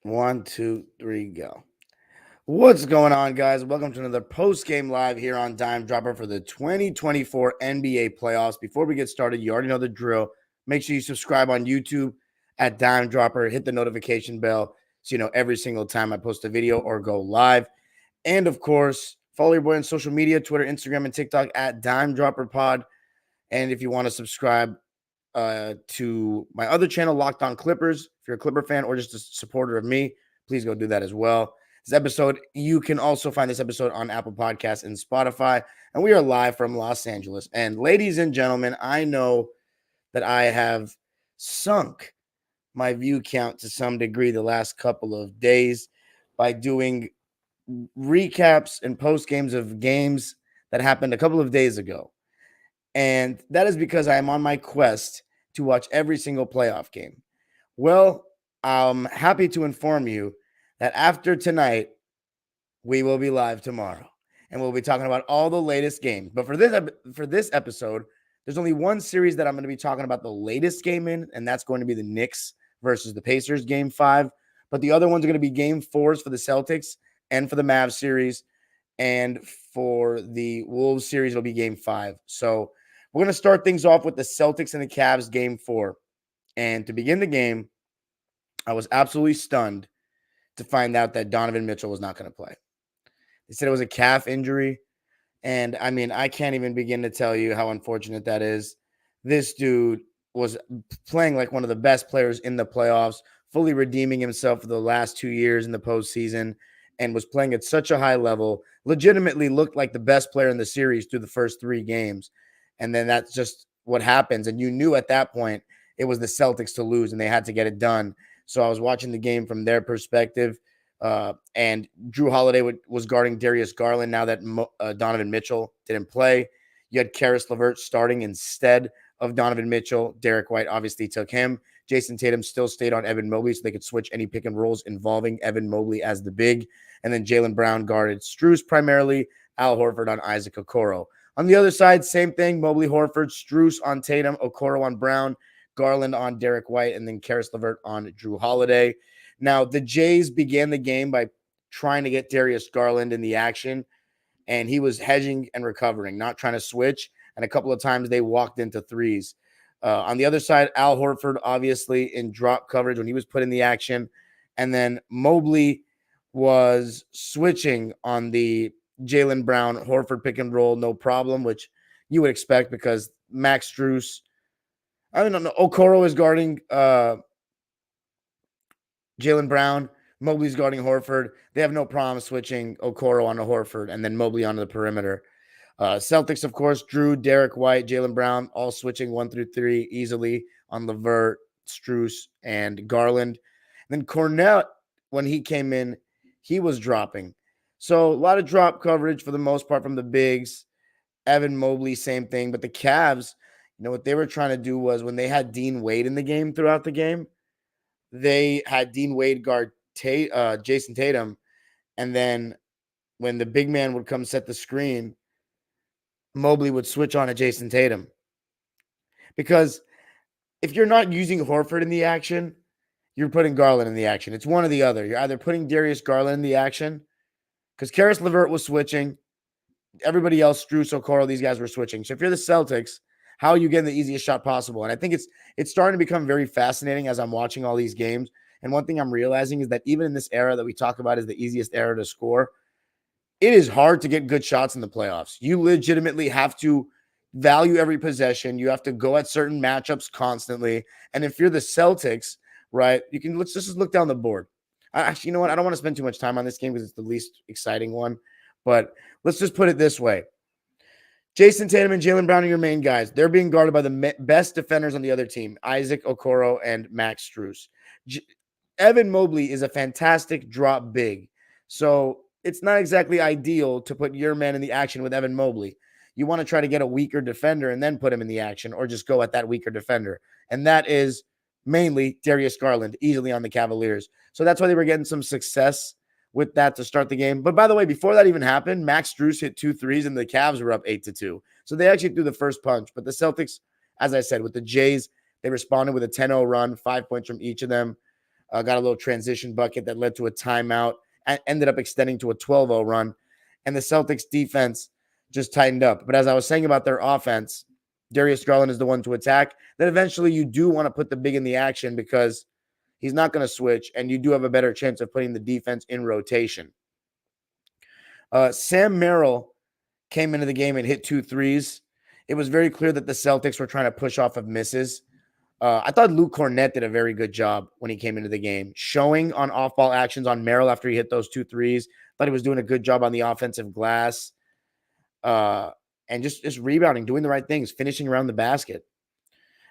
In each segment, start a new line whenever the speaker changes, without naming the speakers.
One, two, three, go. What's going on, guys? Welcome to another post-game live here on Dime Dropper for the 2024 NBA playoffs. Before we get started, you already know the drill. Make sure you subscribe on YouTube at Dime Dropper. Hit the notification bell so you know every single time I post a video or go live. And of course, follow your boy on social media, Twitter, Instagram, and TikTok at Dime Dropper Pod. And if you want to subscribe to my other channel, Locked On Clippers, if you're a Clipper fan or just a supporter of me, please go do that as well. This episode, you can also find this episode on Apple Podcasts and Spotify. And we are live from Los Angeles. And ladies and gentlemen, I know that I have sunk my view count to some degree the last couple of days by doing recaps and post games of games that happened a couple of days ago. And that is because I am on my quest to watch every single playoff game. Well, I'm happy to inform you that after tonight, we will be live tomorrow. And we'll be talking about all the latest games. But for this episode, there's only one series that I'm going to be talking about the latest game in, and that's going to be the Knicks versus the Pacers game 5. But the other ones are going to be game 4s for the Celtics and for the Mavs series. And for the Wolves series, it'll be game 5. So we're going to start things off with the Celtics and the Cavs game 4. And to begin the game, I was absolutely stunned to find out that Donovan Mitchell was not going to play. They said it was a calf injury. And I mean, I can't even begin to tell you how unfortunate that is. This dude was playing like one of the best players in the playoffs, fully redeeming himself for the last 2 years in the postseason, and was playing at such a high level, legitimately looked like the best player in the series through the first 3 games. And then that's just what happens. And you knew at that point it was the Celtics to lose, and they had to get it done. So I was watching the game from their perspective. And Drew Holiday was guarding Darius Garland now that Donovan Mitchell didn't play. You had Karis LeVert starting instead of Donovan Mitchell. Derek White obviously took him. Jason Tatum still stayed on Evan Mobley so they could switch any pick and rolls involving Evan Mobley as the big. And then Jaylen Brown guarded Strus primarily, Al Horford on Isaac Okoro. On the other side, same thing, Mobley, Horford, Strus on Tatum, Okoro on Brown, Garland on Derek White, and then Karis LeVert on Drew Holiday. Now, the Jays began the game by trying to get Darius Garland in the action, and he was hedging and recovering, not trying to switch, and a couple of times they walked into threes. On the other side, Al Horford, obviously, in drop coverage when he was put in the action, and then Mobley was switching on the Jaylen Brown, Horford pick and roll, no problem, which you would expect because Max Strus, I don't know, Okoro is guarding Jaylen Brown, Mobley's guarding Horford. They have no problem switching Okoro onto Horford and then Mobley onto the perimeter. Celtics, of course, Drew, Derek White, Jaylen Brown, all switching 1 through 3 easily on LeVert, Strus, and Garland. And then Cornette, when he came in, he was dropping. So a lot of drop coverage for the most part from the bigs. Evan Mobley, same thing. But the Cavs, what they were trying to do was when they had Dean Wade in the game throughout the game, they had Dean Wade guard Jason Tatum. And then when the big man would come set the screen, Mobley would switch on to Jason Tatum. Because if you're not using Horford in the action, you're putting Garland in the action. It's one or the other. You're either putting Darius Garland in the action, because Karis LeVert was switching. Everybody else, Strus, Okoro, these guys were switching. So if you're the Celtics, how are you getting the easiest shot possible? And I think it's starting to become very fascinating as I'm watching all these games. And one thing I'm realizing is that even in this era that we talk about is the easiest era to score, it is hard to get good shots in the playoffs. You legitimately have to value every possession. You have to go at certain matchups constantly. And if you're the Celtics, right, let's just look down the board. Actually, you know what? I don't want to spend too much time on this game because it's the least exciting one. But let's just put it this way. Jason Tatum and Jaylen Brown are your main guys. They're being guarded by the best defenders on the other team, Isaac Okoro and Max Strus. Evan Mobley is a fantastic drop big. So it's not exactly ideal to put your man in the action with Evan Mobley. You want to try to get a weaker defender and then put him in the action, or just go at that weaker defender. And that is mainly Darius Garland, easily on the Cavaliers. So that's why they were getting some success with that to start the game. But by the way, before that even happened, Max Strus hit 2 threes and the Cavs were up 8-2. So they actually threw the first punch. But the Celtics, as I said, with the Jays, they responded with a 10-0 run, 5 points from each of them. got a little transition bucket that led to a timeout, and ended up extending to a 12-0 run. And the Celtics defense just tightened up. But as I was saying about their offense, Darius Garland is the one to attack. Then eventually you do want to put the big in the action because he's not going to switch, and you do have a better chance of putting the defense in rotation. Sam Merrill came into the game and hit 2 threes. It was very clear that the Celtics were trying to push off of misses. I thought Luke Cornett did a very good job when he came into the game, showing on off-ball actions on Merrill after he hit those 2 threes. Thought he was doing a good job on the offensive glass, and just rebounding, doing the right things, finishing around the basket.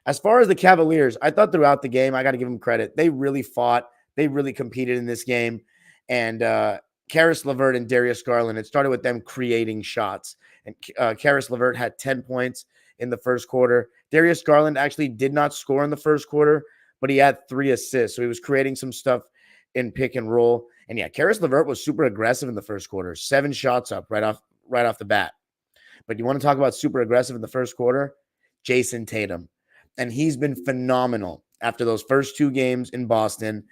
As far as the Cavaliers, I thought throughout the game, I got to give them credit. They really fought. They really competed in this game. And Karis LeVert and Darius Garland, it started with them creating shots. And Karis LeVert had 10 points in the first quarter. Darius Garland actually did not score in the first quarter, but he had 3 assists. So he was creating some stuff in pick and roll. And yeah, Karis LeVert was super aggressive in the first quarter. 7 shots up right off the bat. But you want to talk about super aggressive in the first quarter? Jason Tatum. And he's been phenomenal after those first 2 games in Boston.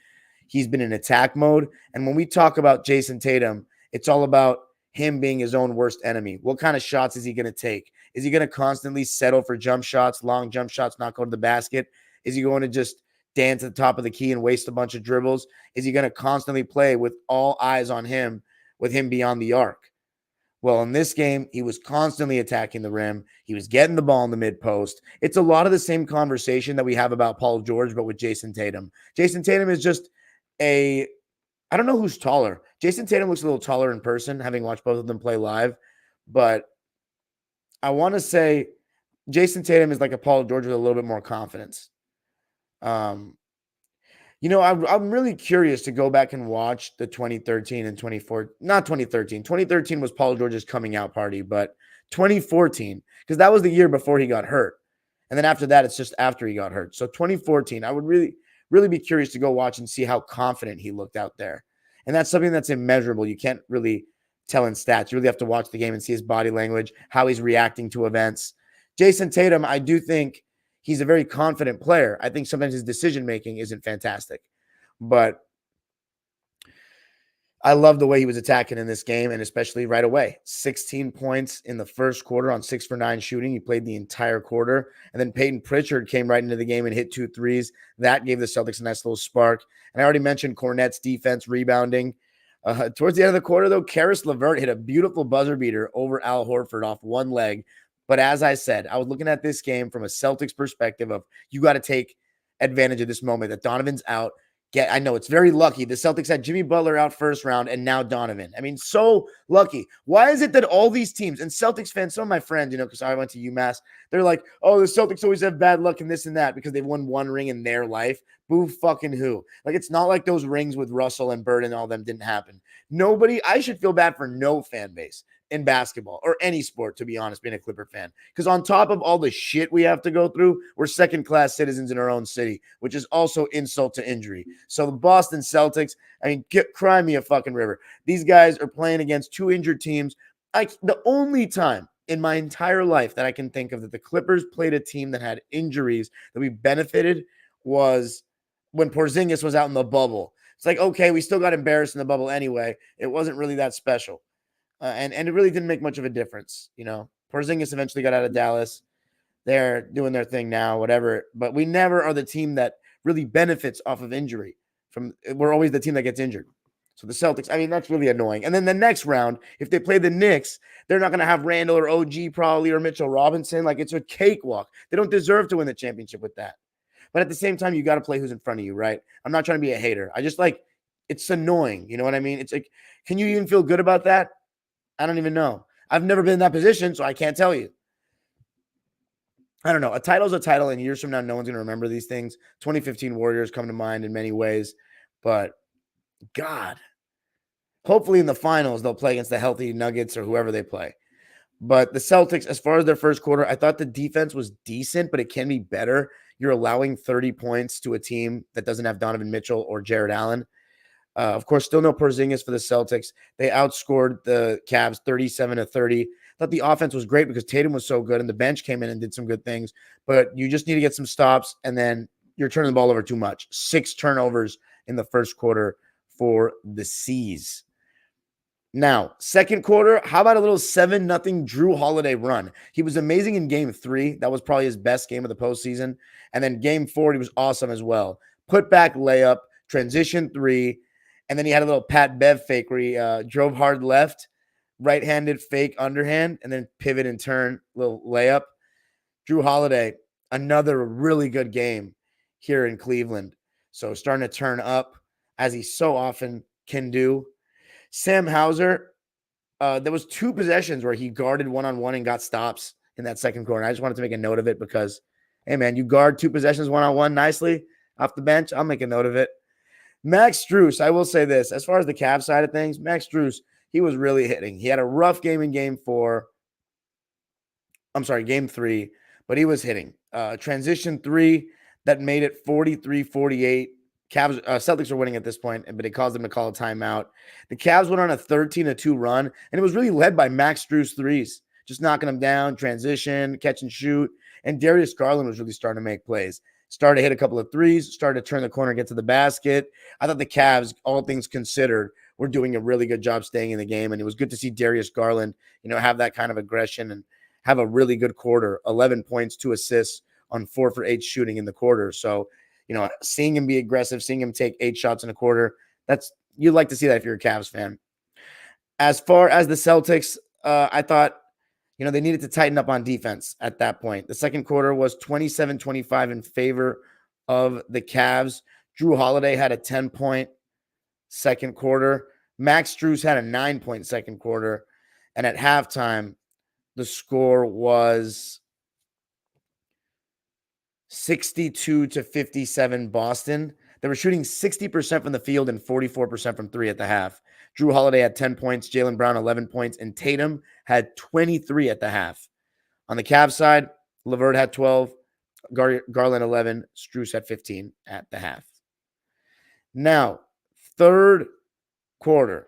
He's been in attack mode. And when we talk about Jason Tatum, it's all about him being his own worst enemy. What kind of shots is he going to take? Is he going to constantly settle for jump shots, long jump shots, not go to the basket? Is he going to just dance at the top of the key and waste a bunch of dribbles? Is he going to constantly play with all eyes on him, with him beyond the arc? Well, in this game, he was constantly attacking the rim. He was getting the ball in the mid-post. It's a lot of the same conversation that we have about Paul George, but with Jason Tatum. Jason Tatum is just I don't know who's taller. Jason Tatum looks a little taller in person, having watched both of them play live. But I want to say Jason Tatum is like a Paul George with a little bit more confidence. I'm really curious to go back and watch the 2013 and 2014, not 2013. 2013 was Paul George's coming out party, but 2014, because that was the year before he got hurt. And then after that, it's just after he got hurt. So 2014, I would really, really be curious to go watch and see how confident he looked out there. And that's something that's immeasurable. You can't really tell in stats. You really have to watch the game and see his body language, how he's reacting to events. Jason Tatum, I do think he's a very confident player. I think sometimes his decision-making isn't fantastic. But I love the way he was attacking in this game, and especially right away. 16 points in the first quarter on 6 for 9 shooting. He played the entire quarter. And then Peyton Pritchard came right into the game and hit 2 threes. That gave the Celtics a nice little spark. And I already mentioned Cornett's defense rebounding. Towards the end of the quarter, though, Karis LeVert hit a beautiful buzzer beater over Al Horford off one leg. But as I said, I was looking at this game from a Celtics perspective of you got to take advantage of this moment that Donovan's out. I know it's very lucky. The Celtics had Jimmy Butler out first round and now Donovan. I mean, so lucky. Why is it that all these teams and Celtics fans, some of my friends, because I went to UMass, they're like, oh, the Celtics always have bad luck and this and that because they've won 1 ring in their life. Boo fucking who? Like, it's not like those rings with Russell and Bird and all them didn't happen. I should feel bad for no fan base in basketball or any sport, to be honest, being a Clipper fan. Because on top of all the shit we have to go through, we're second-class citizens in our own city, which is also insult to injury. So the Boston Celtics, cry me a fucking river. These guys are playing against 2 injured teams. The only time in my entire life that I can think of that the Clippers played a team that had injuries that we benefited was when Porzingis was out in the bubble. It's like, okay, we still got embarrassed in the bubble anyway. It wasn't really that special. And it really didn't make much of a difference. Porzingis eventually got out of Dallas. They're doing their thing now, whatever. But we never are the team that really benefits off of injury. We're always the team that gets injured. So the Celtics, that's really annoying. And then the next round, if they play the Knicks, they're not going to have Randall or OG probably or Mitchell Robinson. Like, it's a cakewalk. They don't deserve to win the championship with that. But at the same time, you got to play who's in front of you, right? I'm not trying to be a hater. I just it's annoying. You know what I mean? It's like, can you even feel good about that? I don't even know. I've never been in that position, so I can't tell you. I don't know. A title's a title, and years from now, no one's going to remember these things. 2015 Warriors come to mind in many ways, but God, hopefully in the finals, they'll play against the healthy Nuggets or whoever they play. But the Celtics, as far as their first quarter, I thought the defense was decent, but it can be better. You're allowing 30 points to a team that doesn't have Donovan Mitchell or Jared Allen. Of course, still no Porzingis for the Celtics. They outscored the Cavs 37-30. Thought the offense was great because Tatum was so good and the bench came in and did some good things. But you just need to get some stops, and then you're turning the ball over too much. 6 turnovers in the first quarter for the C's. Now, second quarter, how about a little 7-0 Drew Holiday run? He was amazing in game 3. That was probably his best game of the postseason. And then game 4, he was awesome as well. Put back layup, transition 3, and then he had a little Pat Bev fake where he drove hard left, right-handed fake underhand, and then pivot and turn, little layup. Drew Holiday, another really good game here in Cleveland. So starting to turn up as he so often can do. Sam Hauser, there was 2 possessions where he guarded one-on-one and got stops in that second quarter. I just wanted to make a note of it because, hey, man, you guard 2 possessions one-on-one nicely off the bench. I'll make a note of it. Max Strus, I will say this. As far as the Cavs side of things, Max Strus, he was really hitting. He had a rough game in game 3, but he was hitting. Transition 3 that made it 43-48. Cavs, Celtics are winning at this point, but it caused them to call a timeout. The Cavs went on a 13-2 run, and it was really led by Max Strus threes, just knocking them down, transition, catch and shoot. And Darius Garland was really starting to make plays. Started to hit a couple of threes, started to turn the corner, get to the basket. I thought the Cavs, all things considered, were doing a really good job staying in the game, and it was good to see Darius Garland, have that kind of aggression and have a really good quarter, 11 points, 2 assists on 4 for 8 shooting in the quarter. So, seeing him be aggressive, seeing him take 8 shots in a quarter, you'd like to see that if you're a Cavs fan. As far as the Celtics, I thought, they needed to tighten up on defense at that point. The second quarter was 27-25 in favor of the Cavs. Drew Holiday had a 10-point second quarter. Max Strus had a 9-point second quarter. And at halftime, the score was 62-57 Boston. They were shooting 60% from the field and 44% from 3 at the half. Drew Holiday had 10 points, Jaylen Brown 11 points, and Tatum had 23 at the half. On the Cavs side, LeVert had 12, Garland 11, Strus had 15 at the half. Now, third quarter.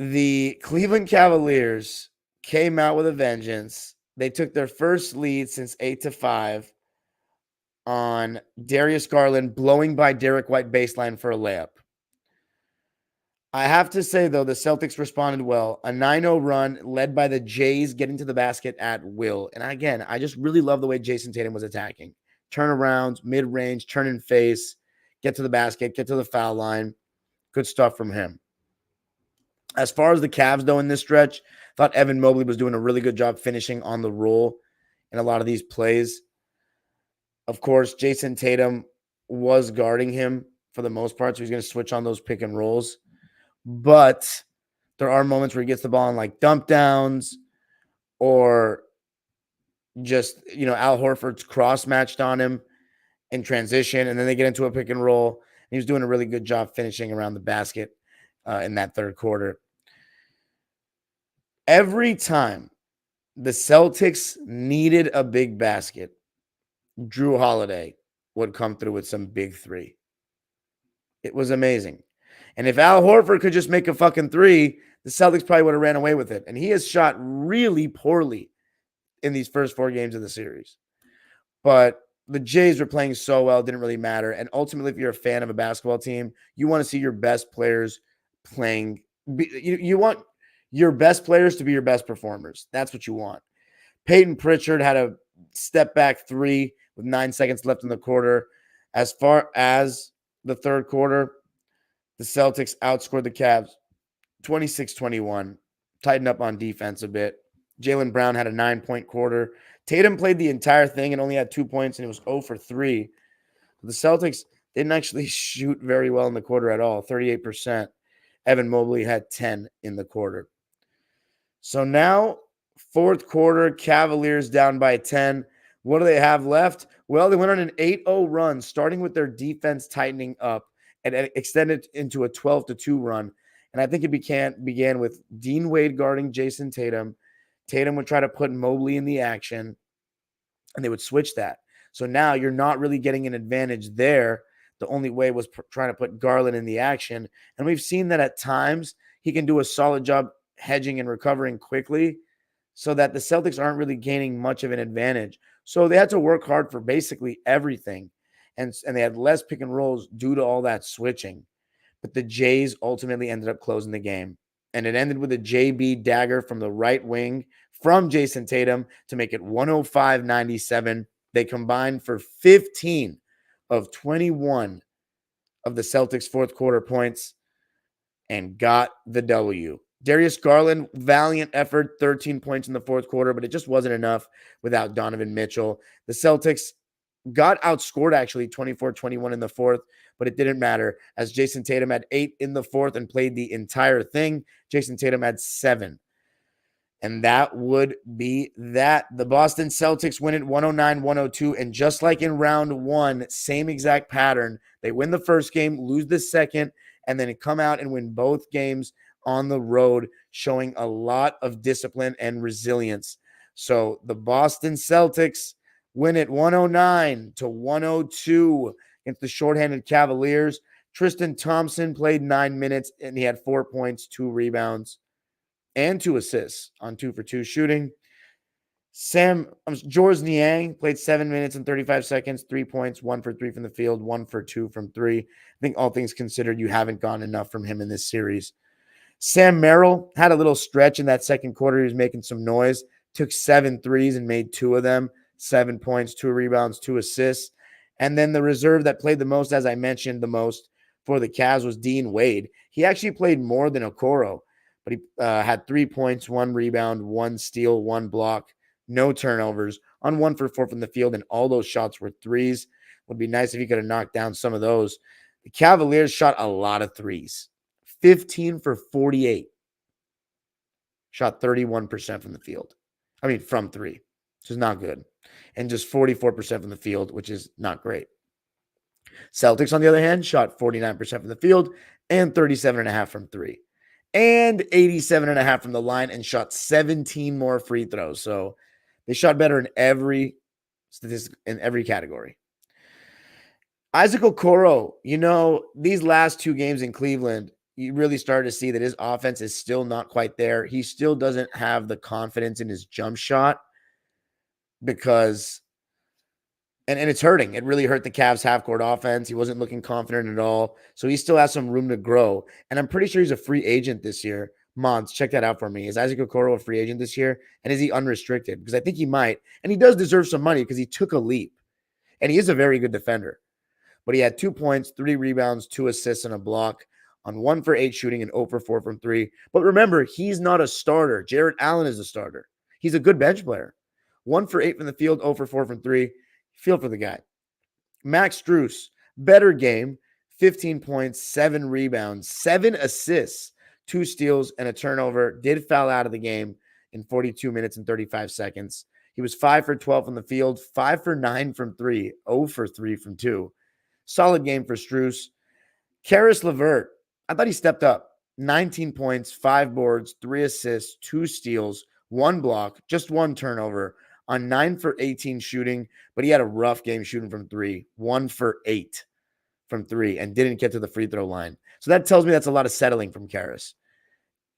The Cleveland Cavaliers came out with a vengeance. They took their first lead since 8-5 on Darius Garland blowing by Derek White baseline for a layup. I have to say, though, the Celtics responded well. A 9-0 run led by the Jays getting to the basket at will. And again, I just really love the way Jason Tatum was attacking. Turnarounds, mid-range, turn and face, get to the basket, get to the foul line. Good stuff from him. As far as the Cavs, though, in this stretch, I thought Evan Mobley was doing a really good job finishing on the roll in a lot of these plays. Of course, Jason Tatum was guarding him for the most part, so he's going to switch on those pick and rolls. But there are moments where he gets the ball in like dump downs or just, Al Horford's cross-matched on him in transition, and then they get into a pick and roll. He was doing a really good job finishing around the basket in that third quarter. Every time the Celtics needed a big basket, Drew Holiday would come through with some big 3. It was amazing. And if Al Horford could just make a fucking 3, the Celtics probably would have ran away with it. And he has shot really poorly in these first 4 games of the series. But the Jays were playing so well, it didn't really matter. And ultimately, if you're a fan of a basketball team, you want to see your best players playing. You want your best players to be your best performers. That's what you want. Peyton Pritchard had a step back 3 with 9 seconds left in the quarter. As far as the third quarter, the Celtics outscored the Cavs 26-21, tightened up on defense a bit. Jaylen Brown had a 9-point quarter. Tatum played the entire thing and only had 2 points, and it was 0 for 3. The Celtics didn't actually shoot very well in the quarter at all, 38%. Evan Mobley had 10 in the quarter. So now, fourth quarter, Cavaliers down by 10. What do they have left? Well, they went on an 8-0 run, starting with their defense tightening up and extended into a 12-2 run. And I think it began with Dean Wade guarding Jason Tatum. Tatum would try to put Mobley in the action, and they would switch that. So now you're not really getting an advantage there. The only way was trying to put Garland in the action. And we've seen that at times he can do a solid job hedging and recovering quickly so that the Celtics aren't really gaining much of an advantage. So they had to work hard for basically everything. and they had less pick and rolls due to all that switching. But the Jays ultimately ended up closing the game. And it ended with a JB dagger from the right wing from Jason Tatum to make it 105-97. They combined for 15 of 21 of the Celtics' fourth quarter points and got the W. Darius Garland, valiant effort, 13 points in the fourth quarter, but it just wasn't enough without Donovan Mitchell. The Celtics got outscored actually 24-21 in the fourth, but it didn't matter as Jason Tatum had 8 in the fourth and played the entire thing. Jason Tatum had 7. And that would be that. The Boston Celtics win it 109-102. And just like in round one, same exact pattern. They win the first game, lose the second, and then come out and win both games on the road, showing a lot of discipline and resilience. So the Boston Celtics win it 109-102 against the shorthanded Cavaliers. Tristan Thompson played 9 minutes, and he had 4 points, 2 rebounds, and 2 assists on 2-for-2 shooting. Georges Niang played 7 minutes and 35 seconds, 3 points, 1 for 3 from the field, 1 for 2 from 3. I think all things considered, you haven't gotten enough from him in this series. Sam Merrill had a little stretch in that second quarter. He was making some noise, took 7 threes and made 2 of them, 7 points, 2 rebounds, 2 assists. And then the reserve that played the most, as I mentioned, the most for the Cavs was Dean Wade. He actually played more than Okoro, but he had 3 points, 1 rebound, 1 steal, 1 block, no turnovers, on 1 for 4 from the field, and all those shots were threes. Would be nice if he could have knocked down some of those. The Cavaliers shot a lot of threes, 15 for 48. Shot 31% from the field. From 3, which is not good. And just 44% from the field, which is not great. Celtics, on the other hand, shot 49% from the field and 37.5 from 3. And 87.5 from the line and shot 17 more free throws. So they shot better in every statistic, in every category. Isaac Okoro, these last 2 games in Cleveland, you really started to see that his offense is still not quite there. He still doesn't have the confidence in his jump shot because, and it's hurting. It really hurt the Cavs half-court offense. He wasn't looking confident at all. So he still has some room to grow. And I'm pretty sure he's a free agent this year. Mons, check that out for me. Is Isaac Okoro a free agent this year? And is he unrestricted? Because I think he might. And he does deserve some money because he took a leap. And he is a very good defender. But he had 2 points, 3 rebounds, 2 assists, and a block on 1 for 8 shooting and 0 for 4 from 3. But remember, he's not a starter. Jarrett Allen is a starter. He's a good bench player. 1 for 8 from the field, 0 for 4 from 3. Feel for the guy. Max Strus, better game, 15 points, 7 rebounds, 7 assists, 2 steals, and a turnover. Did foul out of the game in 42 minutes and 35 seconds. He was 5 for 12 from the field, 5 for 9 from 3, 0 for 3 from 2. Solid game for Strus. Karis LeVert, I thought he stepped up. 19 points, 5 boards, 3 assists, 2 steals, 1 block, just 1 turnover on 9 for 18 shooting, but he had a rough game shooting from 3, 1 for 8 from 3, and didn't get to the free throw line. So that tells me that's a lot of settling from Karis.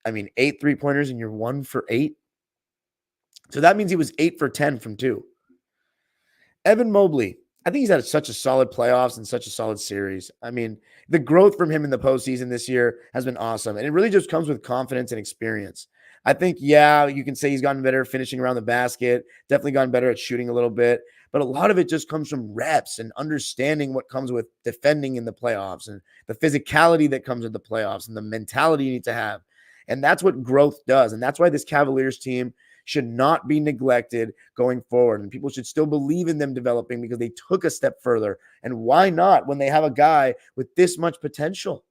8 3-pointers and you're 1 for 8. So that means he was 8 for 10 from 2. Evan Mobley, I think he's had such a solid playoffs and such a solid series. The growth from him in the postseason this year has been awesome. And it really just comes with confidence and experience. I think, you can say he's gotten better finishing around the basket, definitely gotten better at shooting a little bit. But a lot of it just comes from reps and understanding what comes with defending in the playoffs and the physicality that comes with the playoffs and the mentality you need to have. And that's what growth does. And that's why this Cavaliers team should not be neglected going forward. And people should still believe in them developing because they took a step further. And why not when they have a guy with this much potential?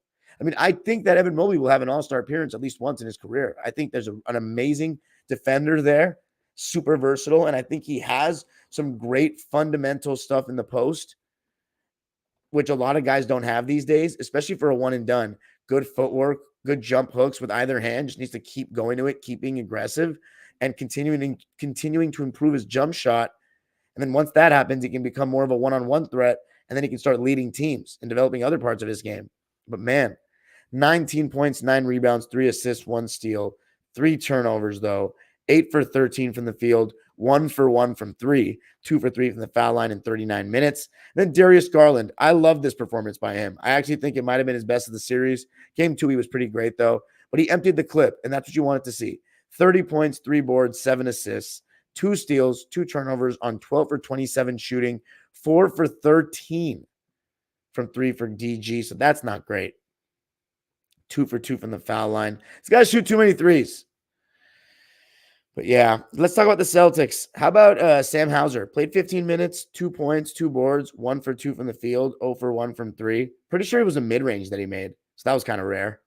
I think that Evan Mobley will have an all-star appearance at least once in his career. I think there's an amazing defender there, super versatile, and I think he has some great fundamental stuff in the post, which a lot of guys don't have these days, especially for a one and done. Good footwork, good jump hooks with either hand, just needs to keep going to it, keep being aggressive, and continuing to improve his jump shot. And then once that happens, he can become more of a one-on-one threat, and then he can start leading teams and developing other parts of his game. But man, 19 points, 9 rebounds, 3 assists, 1 steal, 3 turnovers, though. 8 for 13 from the field, 1 for 1 from 3, 2 for 3 from the foul line in 39 minutes. Then Darius Garland, I love this performance by him. I actually think it might have been his best of the series. Game 2, he was pretty great though, but he emptied the clip, and that's what you wanted to see. 30 points, 3 boards, 7 assists, 2 steals, 2 turnovers on 12 for 27 shooting, 4 for 13 from 3 for DG, so that's not great. 2 for 2 from the foul line. This guy shoot too many threes. But yeah, let's talk about the Celtics. How about Sam Hauser? Played 15 minutes, 2 points, 2 boards, 1 for 2 from the field, 0 for 1 from 3. Pretty sure it was a mid-range that he made, so that was kind of rare.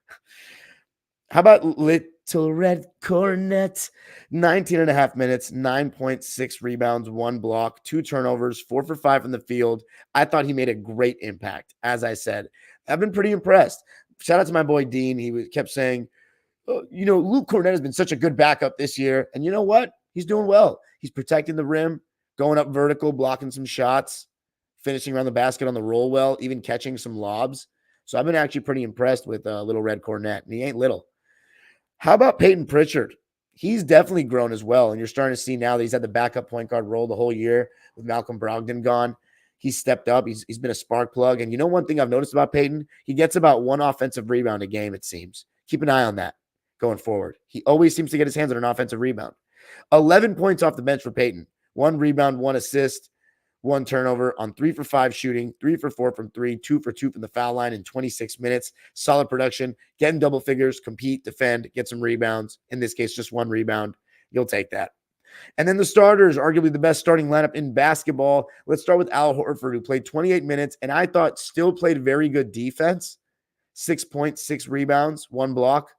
How about Little Red Cornet? 19 and a half minutes, 9.6 rebounds, 1 block, 2 turnovers, 4 for 5 from the field. I thought he made a great impact. As I said, I've been pretty impressed. Shout out to my boy Dean. He kept saying, Luke Cornet has been such a good backup this year. And you know what? He's doing well. He's protecting the rim, going up vertical, blocking some shots, finishing around the basket on the roll well, even catching some lobs. So I've been actually pretty impressed with Little Red Cornet. And he ain't little. How about Peyton Pritchard? He's definitely grown as well. And you're starting to see now that he's had the backup point guard role the whole year with Malcolm Brogdon gone. He's stepped up. He's been a spark plug. And you know one thing I've noticed about Peyton? He gets about 1 offensive rebound a game, it seems. Keep an eye on that going forward. He always seems to get his hands on an offensive rebound. 11 points off the bench for Peyton. 1 rebound, 1 assist, 1 turnover on 3 for 5 shooting, 3 for 4 from 3, 2 for 2 from the foul line in 26 minutes. Solid production, getting double figures, compete, defend, get some rebounds. In this case, just 1 rebound. You'll take that. And then the starters, arguably the best starting lineup in basketball. Let's start with Al Horford, who played 28 minutes and I thought still played very good defense. 6 points, 6 rebounds, 1 block,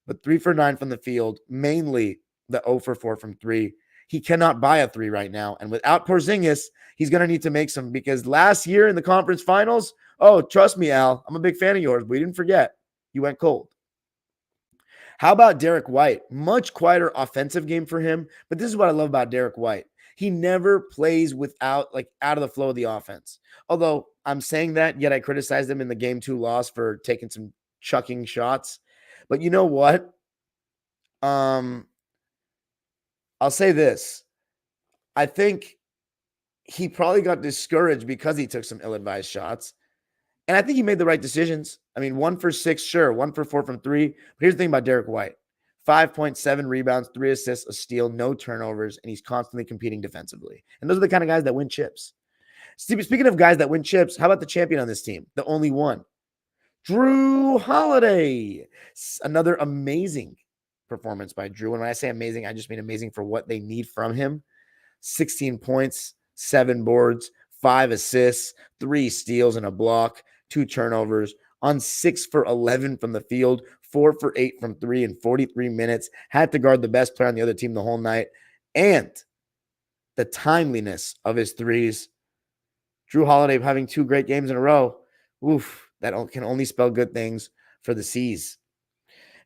but 3 for 9 from the field, mainly the 0 for 4 from 3. He cannot buy a 3 right now. And without Porzingis, he's going to need to make some because last year in the conference finals, trust me, Al, I'm a big fan of yours. We didn't forget. You went cold. How about Derek White? Much quieter offensive game for him, but this is what I love about Derek White. He never plays without, out of the flow of the offense. Although I'm saying that, yet I criticized him in the Game 2 loss for taking some chucking shots. But you know what? I'll say this. I think he probably got discouraged because he took some ill-advised shots. And I think he made the right decisions. I mean, 1 for 6, sure. 1 for 4 from 3. But here's the thing about Derek White. 5.7 rebounds, 3 assists, a steal, no turnovers, and he's constantly competing defensively. And those are the kind of guys that win chips. Speaking of guys that win chips, how about the champion on this team? The only one. Jrue Holiday. Another amazing performance by Jrue. And when I say amazing, I just mean amazing for what they need from him. 16 points, 7 boards, 5 assists, 3 steals and a block, 2 turnovers on 6 for 11 from the field, 4 for 8 from 3 in 43 minutes. Had to guard the best player on the other team the whole night. And the timeliness of his threes. Jrue Holiday having 2 great games in a row. Oof, that can only spell good things for the C's.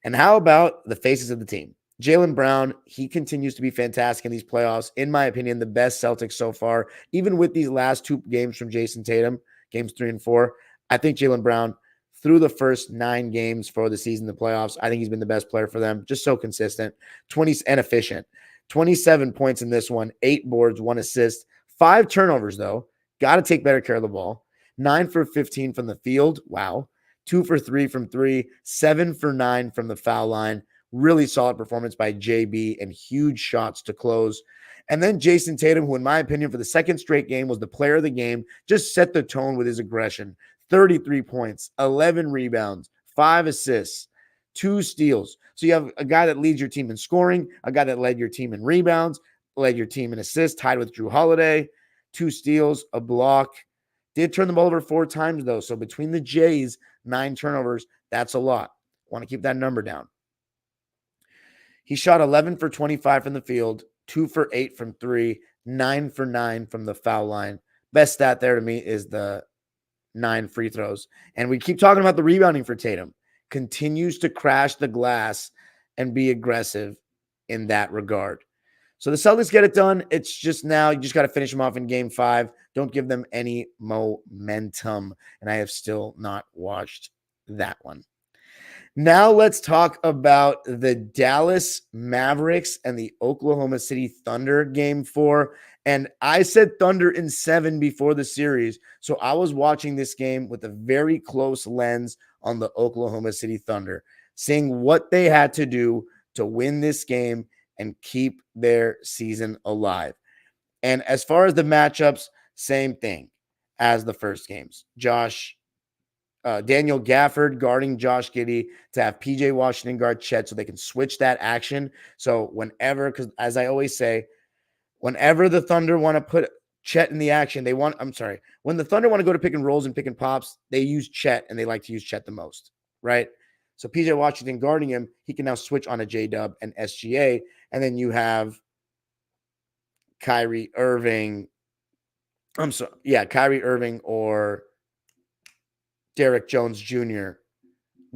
And how about the faces of the team? Jaylen Brown, he continues to be fantastic in these playoffs. In my opinion, the best Celtics so far, even with these last 2 games from Jason Tatum, games 3 and 4. I think Jaylen Brown, through the first 9 games for the season, the playoffs, I think he's been the best player for them. Just so consistent, 20 and efficient. 27 points in this one, 8 boards, 1 assist, 5 turnovers though. Got to take better care of the ball. 9 for 15 from the field. Wow. 2 for 3 from 3, 7 for 9 from the foul line. Really solid performance by JB and huge shots to close. And then Jason Tatum, who in my opinion for the second straight game was the player of the game, just set the tone with his aggression. 33 points, 11 rebounds, 5 assists, 2 steals. So you have a guy that leads your team in scoring, a guy that led your team in rebounds, led your team in assists, tied with Jrue Holiday, 2 steals, a block. Did turn the ball over 4 times though. So between the Jays, 9 turnovers, that's a lot. Want to keep that number down. He shot 11 for 25 from the field, 2 for 8 from 3, 9 for 9 from the foul line. Best stat there to me is the 9 free throws. And we keep talking about the rebounding for Tatum. Continues to crash the glass and be aggressive in that regard. So the Celtics get it done. It's just now, you just got to finish them off in game 5. Don't give them any momentum. And I have still not watched that one. Now let's talk about the Dallas Mavericks and the Oklahoma City Thunder game 4. And I said Thunder in 7 before the series. So I was watching this game with a very close lens on the Oklahoma City Thunder, seeing what they had to do to win this game and keep their season alive. And as far as the matchups, same thing as the first games. Daniel Gafford guarding Josh Giddey to have PJ Washington guard Chet so they can switch that action. So whenever, because as I always say, whenever the Thunder want to put Chet in the action, when the Thunder want to go to pick and rolls and pick and pops, they use Chet and they like to use Chet the most, right? So PJ Washington guarding him, he can now switch on a J-Dub and SGA. And then you have Kyrie Irving. Kyrie Irving or Derek Jones Jr.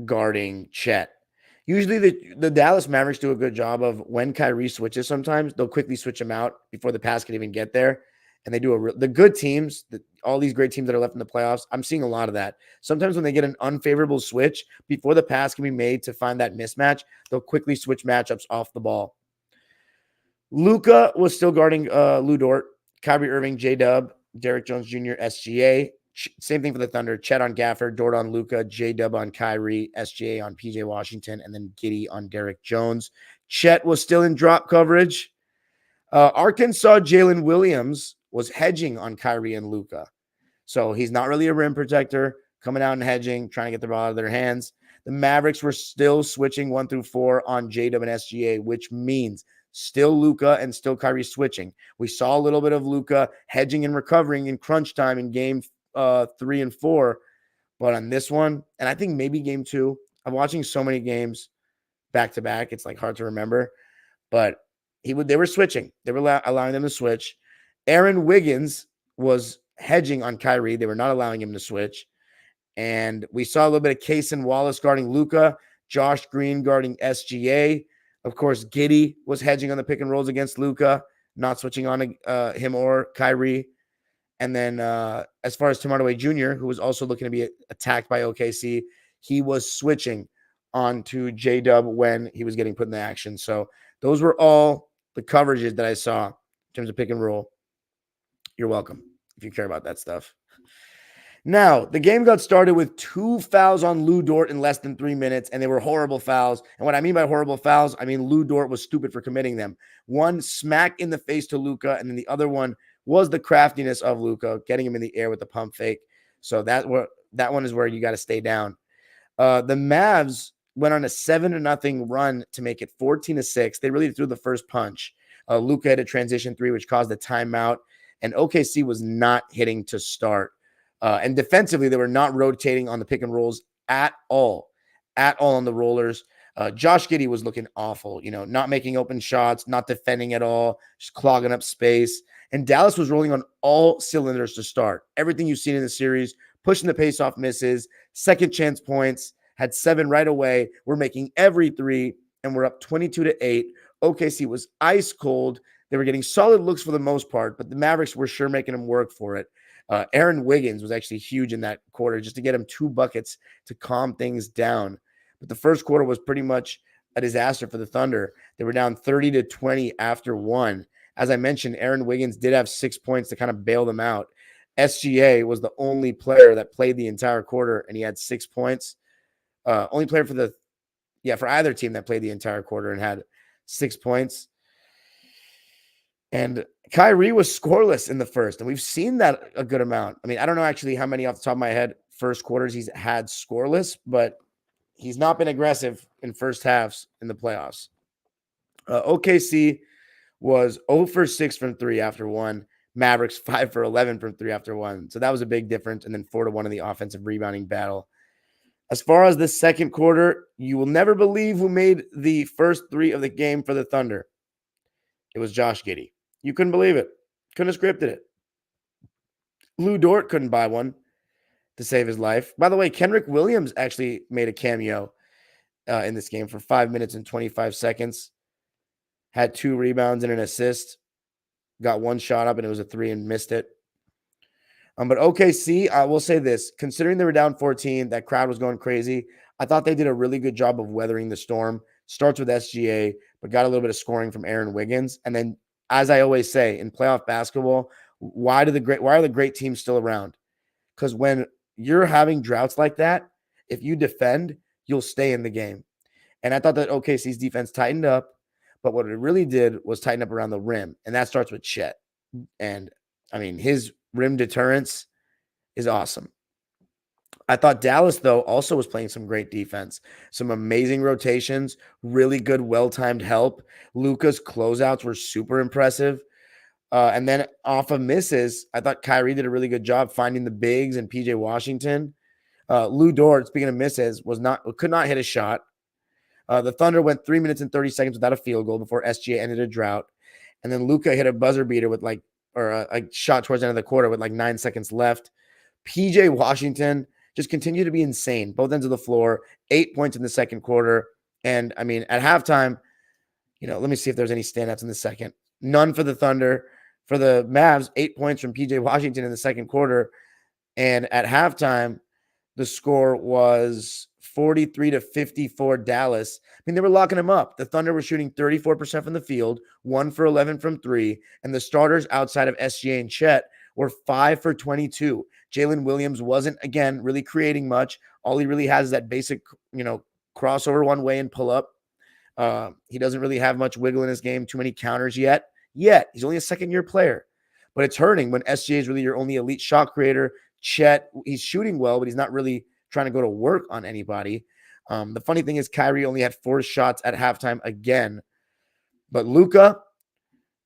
guarding Chet. Usually the Dallas Mavericks do a good job of when Kyrie switches sometimes, they'll quickly switch him out before the pass can even get there. And they do the good teams, all these great teams that are left in the playoffs, I'm seeing a lot of that. Sometimes when they get an unfavorable switch, before the pass can be made to find that mismatch, they'll quickly switch matchups off the ball. Luka was still guarding Lou Dort, Kyrie Irving, J-Dub, Derek Jones Jr., SGA. Same thing for the Thunder. Chet on Gafford, Dort on Luka, J-Dub on Kyrie, SGA on PJ Washington, and then Giddey on Derek Jones. Chet was still in drop coverage. Arkansas Jalen Williams was hedging on Kyrie and Luka. So he's not really a rim protector, coming out and hedging, trying to get the ball out of their hands. The Mavericks were still switching 1 through 4 on J-Dub and SGA, which means still Luka and still Kyrie switching. We saw a little bit of Luka hedging and recovering in crunch time in game 3 and 4. But on this one, and I think maybe game 2, I'm watching so many games back to back. It's like hard to remember, but they were switching. They were allowing them to switch. Aaron Wiggins was hedging on Kyrie. They were not allowing him to switch. And we saw a little bit of Cason Wallace guarding Luka, Josh Green guarding SGA. Of course, Giddey was hedging on the pick and rolls against Luka, not switching on him or Kyrie. And then as far as Tim Hardaway Jr., who was also looking to be attacked by OKC, he was switching on to J-Dub when he was getting put in the action. So those were all the coverages that I saw in terms of pick and roll. You're welcome if you care about that stuff. Now, the game got started with 2 fouls on Lou Dort in less than 3 minutes, and they were horrible fouls. And what I mean by horrible fouls, I mean Lou Dort was stupid for committing them. One smack in the face to Luka, and then the other one was the craftiness of Luka, getting him in the air with the pump fake. So that one is where you got to stay down. The Mavs went on a 7-0 run to make it 14-6. They really threw the first punch. Luka had a transition 3, which caused a timeout, and OKC was not hitting to start. And defensively, they were not rotating on the pick and rolls at all on the rollers. Josh Giddey was looking awful, not making open shots, not defending at all, just clogging up space. And Dallas was rolling on all cylinders to start. Everything you've seen in the series, pushing the pace off misses, second chance points, had 7 right away. We're making every 3, and we're up 22-8. OKC was ice cold. They were getting solid looks for the most part, but the Mavericks were sure making them work for it. Aaron Wiggins was actually huge in that quarter just to get him 2 buckets to calm things down. But the first quarter was pretty much a disaster for the Thunder. They were down 30-20 after 1. As I mentioned, Aaron Wiggins did have 6 points to kind of bail them out. SGA was the only player that played the entire quarter, and he had 6 points. Only player for either team that played the entire quarter and had 6 points. And Kyrie was scoreless in the first, and we've seen that a good amount. I mean, I don't know actually how many off the top of my head first quarters he's had scoreless, but he's not been aggressive in first halves in the playoffs. OKC was 0 for 6 from 3 after 1. Mavericks 5 for 11 from 3 after 1. So that was a big difference. And then 4-1 in the offensive rebounding battle. As far as the second quarter, you will never believe who made the first 3 of the game for the Thunder. It was Josh Giddey. You couldn't believe it. Couldn't have scripted it. Lou Dort couldn't buy one to save his life. By the way, Kenrich Williams actually made a cameo in this game for 5 minutes and 25 seconds. Had 2 rebounds and an assist. Got 1 shot up, and it was a 3 and missed it. But OKC, I will say this. Considering they were down 14, that crowd was going crazy. I thought they did a really good job of weathering the storm. Starts with SGA, but got a little bit of scoring from Aaron Wiggins. And then, as I always say, in playoff basketball, why are the great teams still around? Because when you're having droughts like that, if you defend, you'll stay in the game. And I thought that OKC's defense tightened up, but what it really did was tighten up around the rim. And that starts with Chet. And I mean, his rim deterrence is awesome. I thought Dallas, though, also was playing some great defense, some amazing rotations, really good, well-timed help. Luka's closeouts were super impressive. And then off of misses, I thought Kyrie did a really good job finding the bigs and PJ Washington. Lou Dort, speaking of misses, could not hit a shot. The Thunder went 3 minutes and 30 seconds without a field goal before SGA ended a drought. And then Luka hit a buzzer beater with a shot towards the end of the quarter with 9 seconds left. PJ Washington just continued to be insane, both ends of the floor, 8 points in the second quarter. And I mean, at halftime, let me see if there's any standouts in the second. None for the Thunder. For the Mavs, 8 points from PJ Washington in the second quarter. And at halftime, the score was 43-54 Dallas. I mean, they were locking him up. The Thunder were shooting 34% from the field, 1 for 11 from 3. And the starters outside of SGA and Chet were 5 for 22. Jalen Williams wasn't, again, really creating much. All he really has is that basic, crossover one way and pull up. He doesn't really have much wiggle in his game, too many counters yet. He's only a second-year player. But it's hurting when SGA is really your only elite shot creator. Chet, he's shooting well, but he's not really trying to go to work on anybody. The funny thing is Kyrie only had 4 shots at halftime again. But Luka,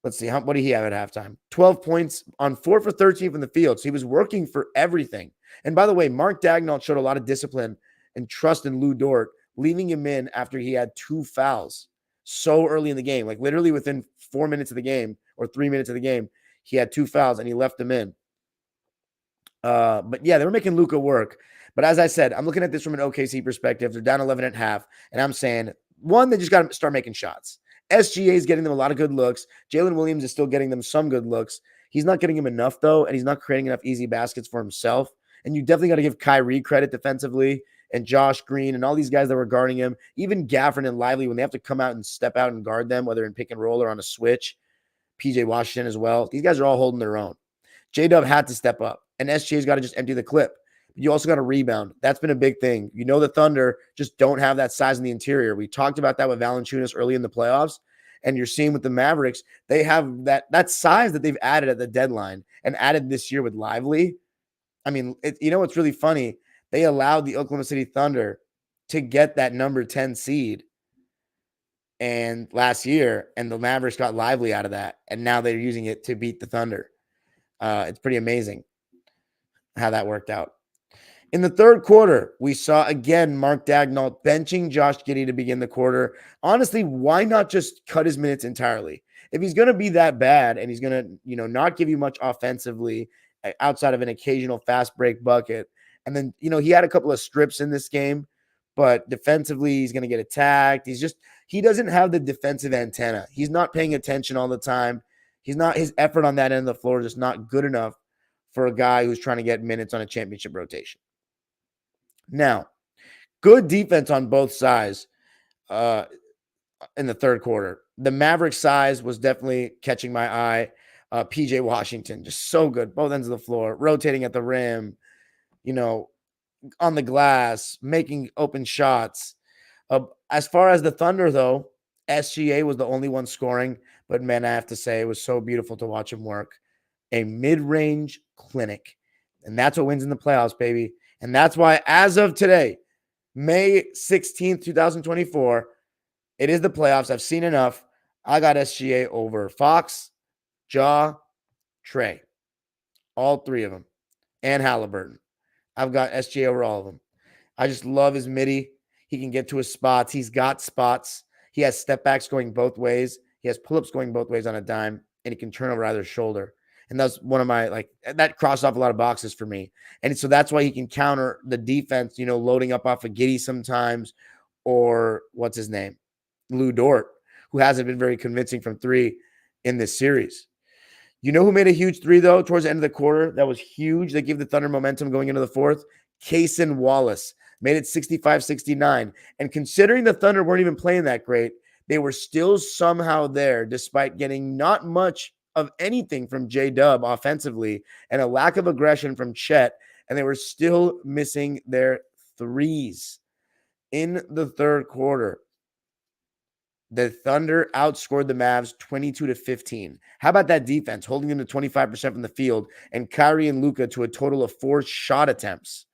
let's see, what did he have at halftime? 12 points on 4 for 13 from the field. So he was working for everything. And by the way, Mark Daigneault showed a lot of discipline and trust in Lou Dort, leaving him in after he had 2 fouls so early in the game. Literally within 4 minutes of the game or 3 minutes of the game, he had 2 fouls and he left them in. But yeah, they were making Luka work. But as I said, I'm looking at this from an OKC perspective. They're down 11 at half. And I'm saying, one, they just got to start making shots. SGA is getting them a lot of good looks. Jalen Williams is still getting them some good looks. He's not getting him enough, though, and he's not creating enough easy baskets for himself. And you definitely got to give Kyrie credit defensively and Josh Green and all these guys that were guarding him, even Gafford and Lively, when they have to come out and step out and guard them, whether in pick and roll or on a switch. PJ Washington as well. These guys are all holding their own. J-Dub had to step up, and SGA's got to just empty the clip. You also got to rebound. That's been a big thing. The Thunder just don't have that size in the interior. We talked about that with Valanciunas early in the playoffs, and you're seeing with the Mavericks, they have that size that they've added at the deadline and added this year with Lively. I mean, what's really funny? They allowed the Oklahoma City Thunder to get that number 10 seed and last year, and the Mavericks got Lively out of that, and now they're using it to beat the Thunder. It's pretty amazing how that worked out. In the third quarter, we saw again Mark Daigneault benching Josh Giddey to begin the quarter. Honestly, why not just cut his minutes entirely? If he's going to be that bad and he's going to, not give you much offensively outside of an occasional fast break bucket, and then, he had a couple of strips in this game, but defensively he's going to get attacked. He doesn't have the defensive antenna. He's not paying attention all the time. His effort on that end of the floor is just not good enough for a guy who's trying to get minutes on a championship rotation. Now, good defense on both sides in the third quarter. The Maverick size was definitely catching my eye. PJ Washington, just so good. Both ends of the floor, rotating at the rim, on the glass, making open shots. As far as the Thunder, though, SGA was the only one scoring. But, man, I have to say, it was so beautiful to watch him work. A mid-range clinic. And that's what wins in the playoffs, baby. And that's why, as of today, May 16th, 2024, it is the playoffs. I've seen enough. I got SGA over Fox, Ja, Trey. All 3 of them. And Halliburton. I've got SGA over all of them. I just love his midi. He can get to his spots. He's got spots. He has step backs going both ways. He has pull-ups going both ways on a dime. And he can turn over either shoulder. And that's one of my, that crossed off a lot of boxes for me. And so that's why he can counter the defense, loading up off of Giddey sometimes, or what's his name? Lou Dort, who hasn't been very convincing from 3 in this series. You know who made a huge 3, though, towards the end of the quarter? That was huge. They gave the Thunder momentum going into the fourth. Cason Wallace. made it 65-69. And considering the Thunder weren't even playing that great, they were still somehow there despite getting not much of anything from J-Dub offensively and a lack of aggression from Chet, and they were still missing their threes. In the third quarter, the Thunder outscored the Mavs 22-15. How about that defense, holding them to 25% from the field, and Kyrie and Luka to a total of 4 shot attempts?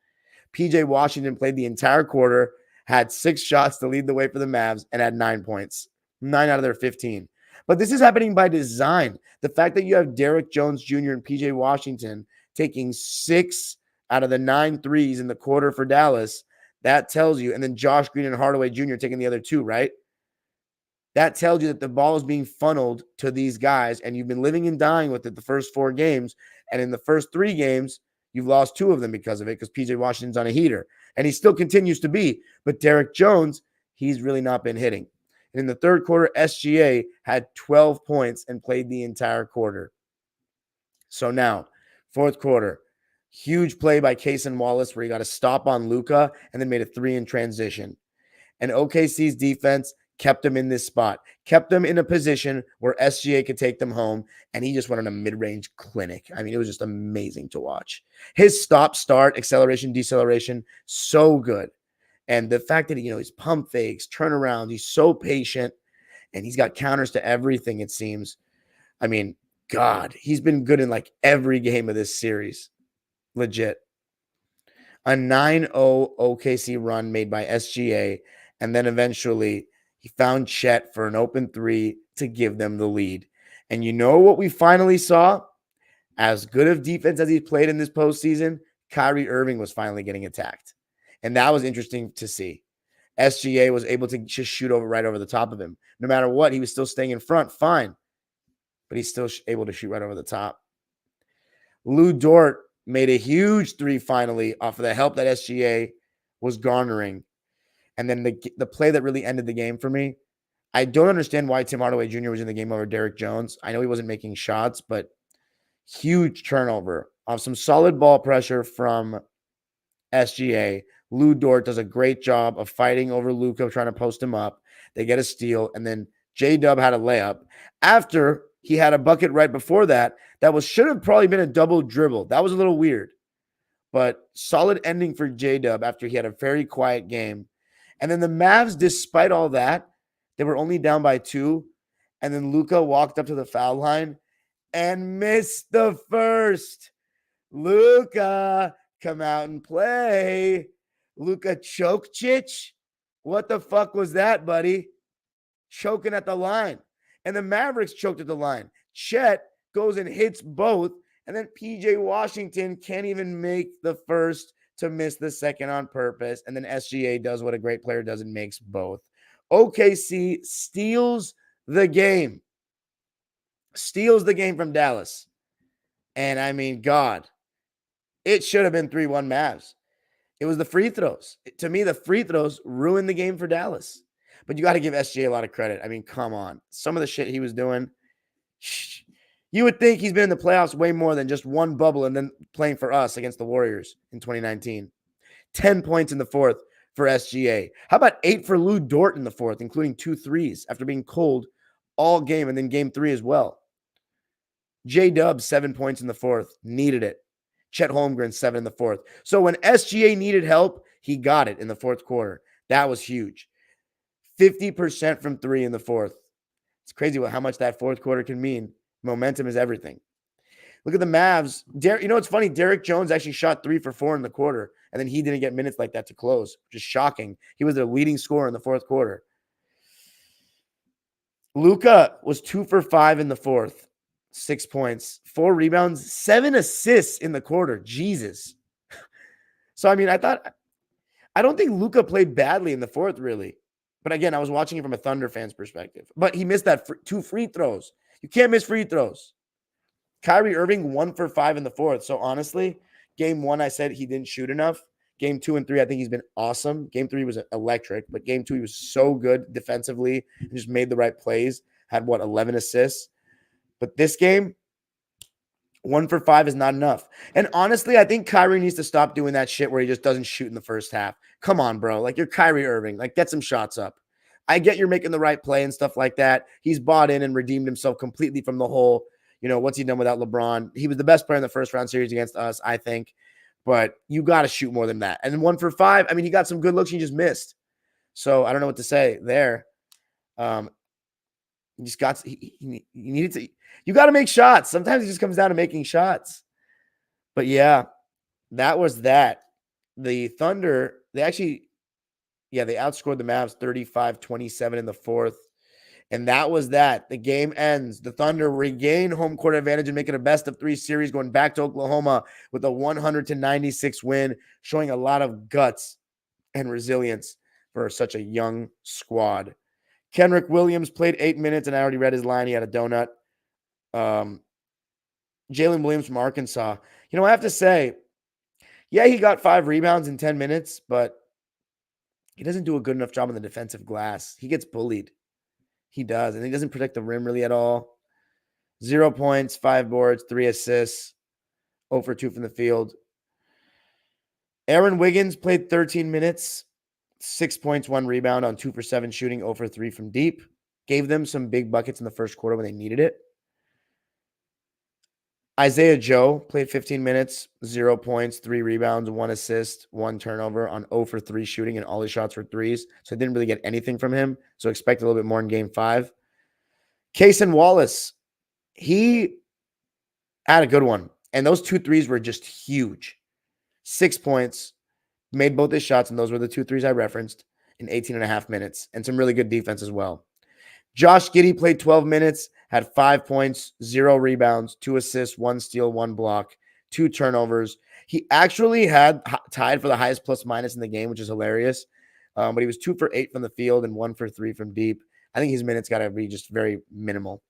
PJ Washington played the entire quarter, had 6 shots to lead the way for the Mavs, and had 9 points. 9 out of their 15. But this is happening by design. The fact that you have Derrick Jones Jr. and PJ Washington taking 6 out of the 9 threes in the quarter for Dallas, that tells you, and then Josh Green and Hardaway Jr. taking the other 2, right? That tells you that the ball is being funneled to these guys, and you've been living and dying with it the first 4 games. And in the first 3 games, you've lost 2 of them because of it, because PJ Washington's on a heater. And he still continues to be. But Derrick Jones, he's really not been hitting. And in the third quarter, SGA had 12 points and played the entire quarter. So now, fourth quarter, huge play by Cason Wallace where he got a stop on Luka and then made a 3 in transition. And OKC's defense kept him in this spot, kept them in a position where SGA could take them home, and he just went on a mid-range clinic. I mean, it was just amazing to watch. His stop-start, acceleration, deceleration, so good. And the fact that, he's pump fakes, turnarounds, he's so patient, and he's got counters to everything, it seems. I mean, God, he's been good in like every game of this series. Legit. A 9-0 OKC run made by SGA, and then eventually he found Chet for an open 3 to give them the lead. And you know what we finally saw? As good of defense as he's played in this postseason, Kyrie Irving was finally getting attacked. And that was interesting to see. SGA was able to just shoot right over the top of him. No matter what, he was still staying in front, fine. But he's still able to shoot right over the top. Lou Dort made a huge 3 finally off of the help that SGA was garnering. And then the play that really ended the game for me, I don't understand why Tim Hardaway Jr. was in the game over Derrick Jones. I know he wasn't making shots, but huge turnover off some solid ball pressure from SGA. Lou Dort does a great job of fighting over Luka, trying to post him up. They get a steal, and then J-Dub had a layup. After he had a bucket right before that, should have probably been a double dribble. That was a little weird. But solid ending for J-Dub after he had a very quiet game. And then the Mavs, despite all that, they were only down by 2. And then Luka walked up to the foul line and missed the first. Luka, come out and play. Luka Jokic? What the fuck was that, buddy? Choking at the line. And the Mavericks choked at the line. Chet goes and hits both. And then PJ Washington can't even make the first to miss the second on purpose. And then SGA does what a great player does and makes both. OKC steals the game. Steals the game from Dallas. And I mean, God, it should have been 3-1 Mavs. It was the free throws. To me, the free throws ruined the game for Dallas. But you got to give SGA a lot of credit. I mean, come on. Some of the shit he was doing. You would think he's been in the playoffs way more than just one bubble and then playing for us against the Warriors in 2019. 10 points in the fourth for SGA. How about 8 for Lou Dort in the fourth, including 2 threes after being cold all game and then game 3 as well. J-Dub, 7 points in the fourth. Needed it. Chet Holmgren, 7 in the fourth. So when SGA needed help, he got it in the fourth quarter. That was huge. 50% from 3 in the fourth. It's crazy how much that fourth quarter can mean. Momentum is everything. Look at the Mavs. You know what's funny? Derrick Jones actually shot 3 for 4 in the quarter, and then he didn't get minutes like that to close. Just shocking. He was their leading scorer in the fourth quarter. Luka was 2 for 5 in the fourth. 6 points, 4 rebounds, 7 assists in the quarter. Jesus. So, I mean, I don't think Luka played badly in the fourth, really. But again, I was watching it from a Thunder fan's perspective. But he missed that 2 free throws. You can't miss free throws. Kyrie Irving, 1 for 5 in the fourth. So honestly, game 1, I said he didn't shoot enough. Game 2 and 3, I think he's been awesome. Game 3 was electric. But game 2, he was so good defensively. He just made the right plays. Had, 11 assists. But this game, 1 for 5 is not enough. And honestly, I think Kyrie needs to stop doing that shit where he just doesn't shoot in the first half. Come on, bro. Like, you're Kyrie Irving. Like, get some shots up. I get you're making the right play and stuff like that. He's bought in and redeemed himself completely from the whole, what's he done without LeBron? He was the best player in the first round series against us, I think. But you got to shoot more than that. And then 1 for 5, I mean, he got some good looks. He just missed. So I don't know what to say there. He just got, he needed to, you got to make shots. Sometimes it just comes down to making shots. But yeah, that was that. The Thunder, they outscored the Mavs 35-27 in the fourth. And that was that. The game ends. The Thunder regain home court advantage and make it a best-of-3 series, going back to Oklahoma with a 100-96 win, showing a lot of guts and resilience for such a young squad. Kenrick Williams played 8 minutes, and I already read his line. He had a donut. Jalen Williams from Arkansas. I have to say, yeah, he got 5 rebounds in 10 minutes, but he doesn't do a good enough job on the defensive glass. He gets bullied. He does, and he doesn't protect the rim really at all. 0 points, 5 boards, 3 assists, 0 for 2 from the field. Aaron Wiggins played 13 minutes, 6 points, 1 rebound on 2 for 7 shooting, 0 for 3 from deep. Gave them some big buckets in the first quarter when they needed it. Isaiah Joe played 15 minutes, 0 points, 3 rebounds, 1 assist, 1 turnover on 0 for 3 shooting, and all his shots were threes. So I didn't really get anything from him. So expect a little bit more in game 5. Cason Wallace, he had a good one. And those 2 threes were just huge. 6 points, made both his shots, and those were the 2 threes I referenced in 18 and a half minutes. And some really good defense as well. Josh Giddey played 12 minutes, had 5 points, 0 rebounds, 2 assists, 1 steal, 1 block, 2 turnovers. He actually had tied for the highest plus minus in the game, which is hilarious. But he was 2 for 8 from the field and 1 for 3 from deep. I think his minutes got to be just very minimal.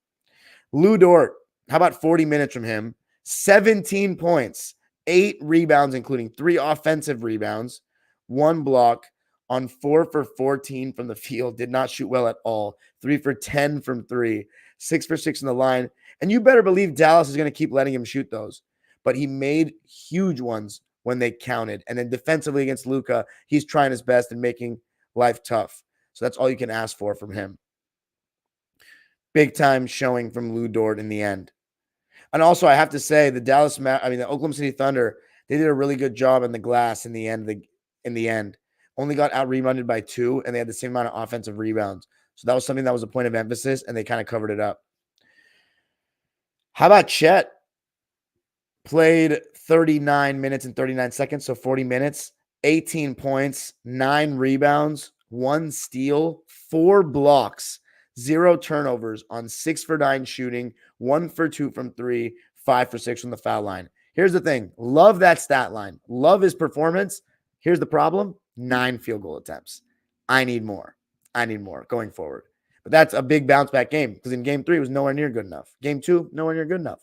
Lou Dort, how about 40 minutes from him? 17 points, 8 rebounds, including 3 offensive rebounds, 1 block, on 4 for 14 from the field, did not shoot well at all. 3 for 10 from 3, 6 for 6 in the line. And you better believe Dallas is going to keep letting him shoot those. But he made huge ones when they counted. And then defensively against Luka, he's trying his best and making life tough. So that's all you can ask for from him. Big time showing from Lou Dort in the end. And also, I have to say, the Oklahoma City Thunder, they did a really good job in the glass in the end. Only got out-rebounded by 2, and they had the same amount of offensive rebounds. So that was something that was a point of emphasis, and they kind of covered it up. How about Chet? Played 39 minutes and 39 seconds, so 40 minutes, 18 points, 9 rebounds, 1 steal, 4 blocks, 0 turnovers on 6 for 9 shooting, 1 for 2 from 3, 5 for 6 from the foul line. Here's the thing. Love that stat line. Love his performance. Here's the problem. 9 field goal attempts. I need more going forward. But that's a big bounce back game because in game 3, it was nowhere near good enough. Game 2, nowhere near good enough.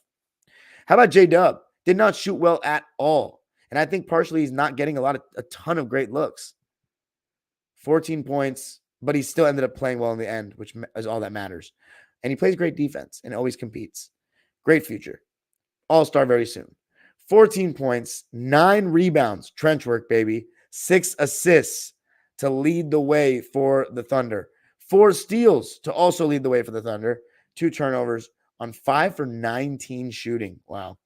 How about J-Dub? Did not shoot well at all. And I think partially he's not getting a ton of great looks. 14 points, but he still ended up playing well in the end, which is all that matters. And he plays great defense and always competes. Great future. All-star very soon. 14 points, 9 rebounds, trench work, baby. 6 assists to lead the way for the Thunder. 4 steals to also lead the way for the Thunder. 2 turnovers on 5 for 19 shooting. Wow.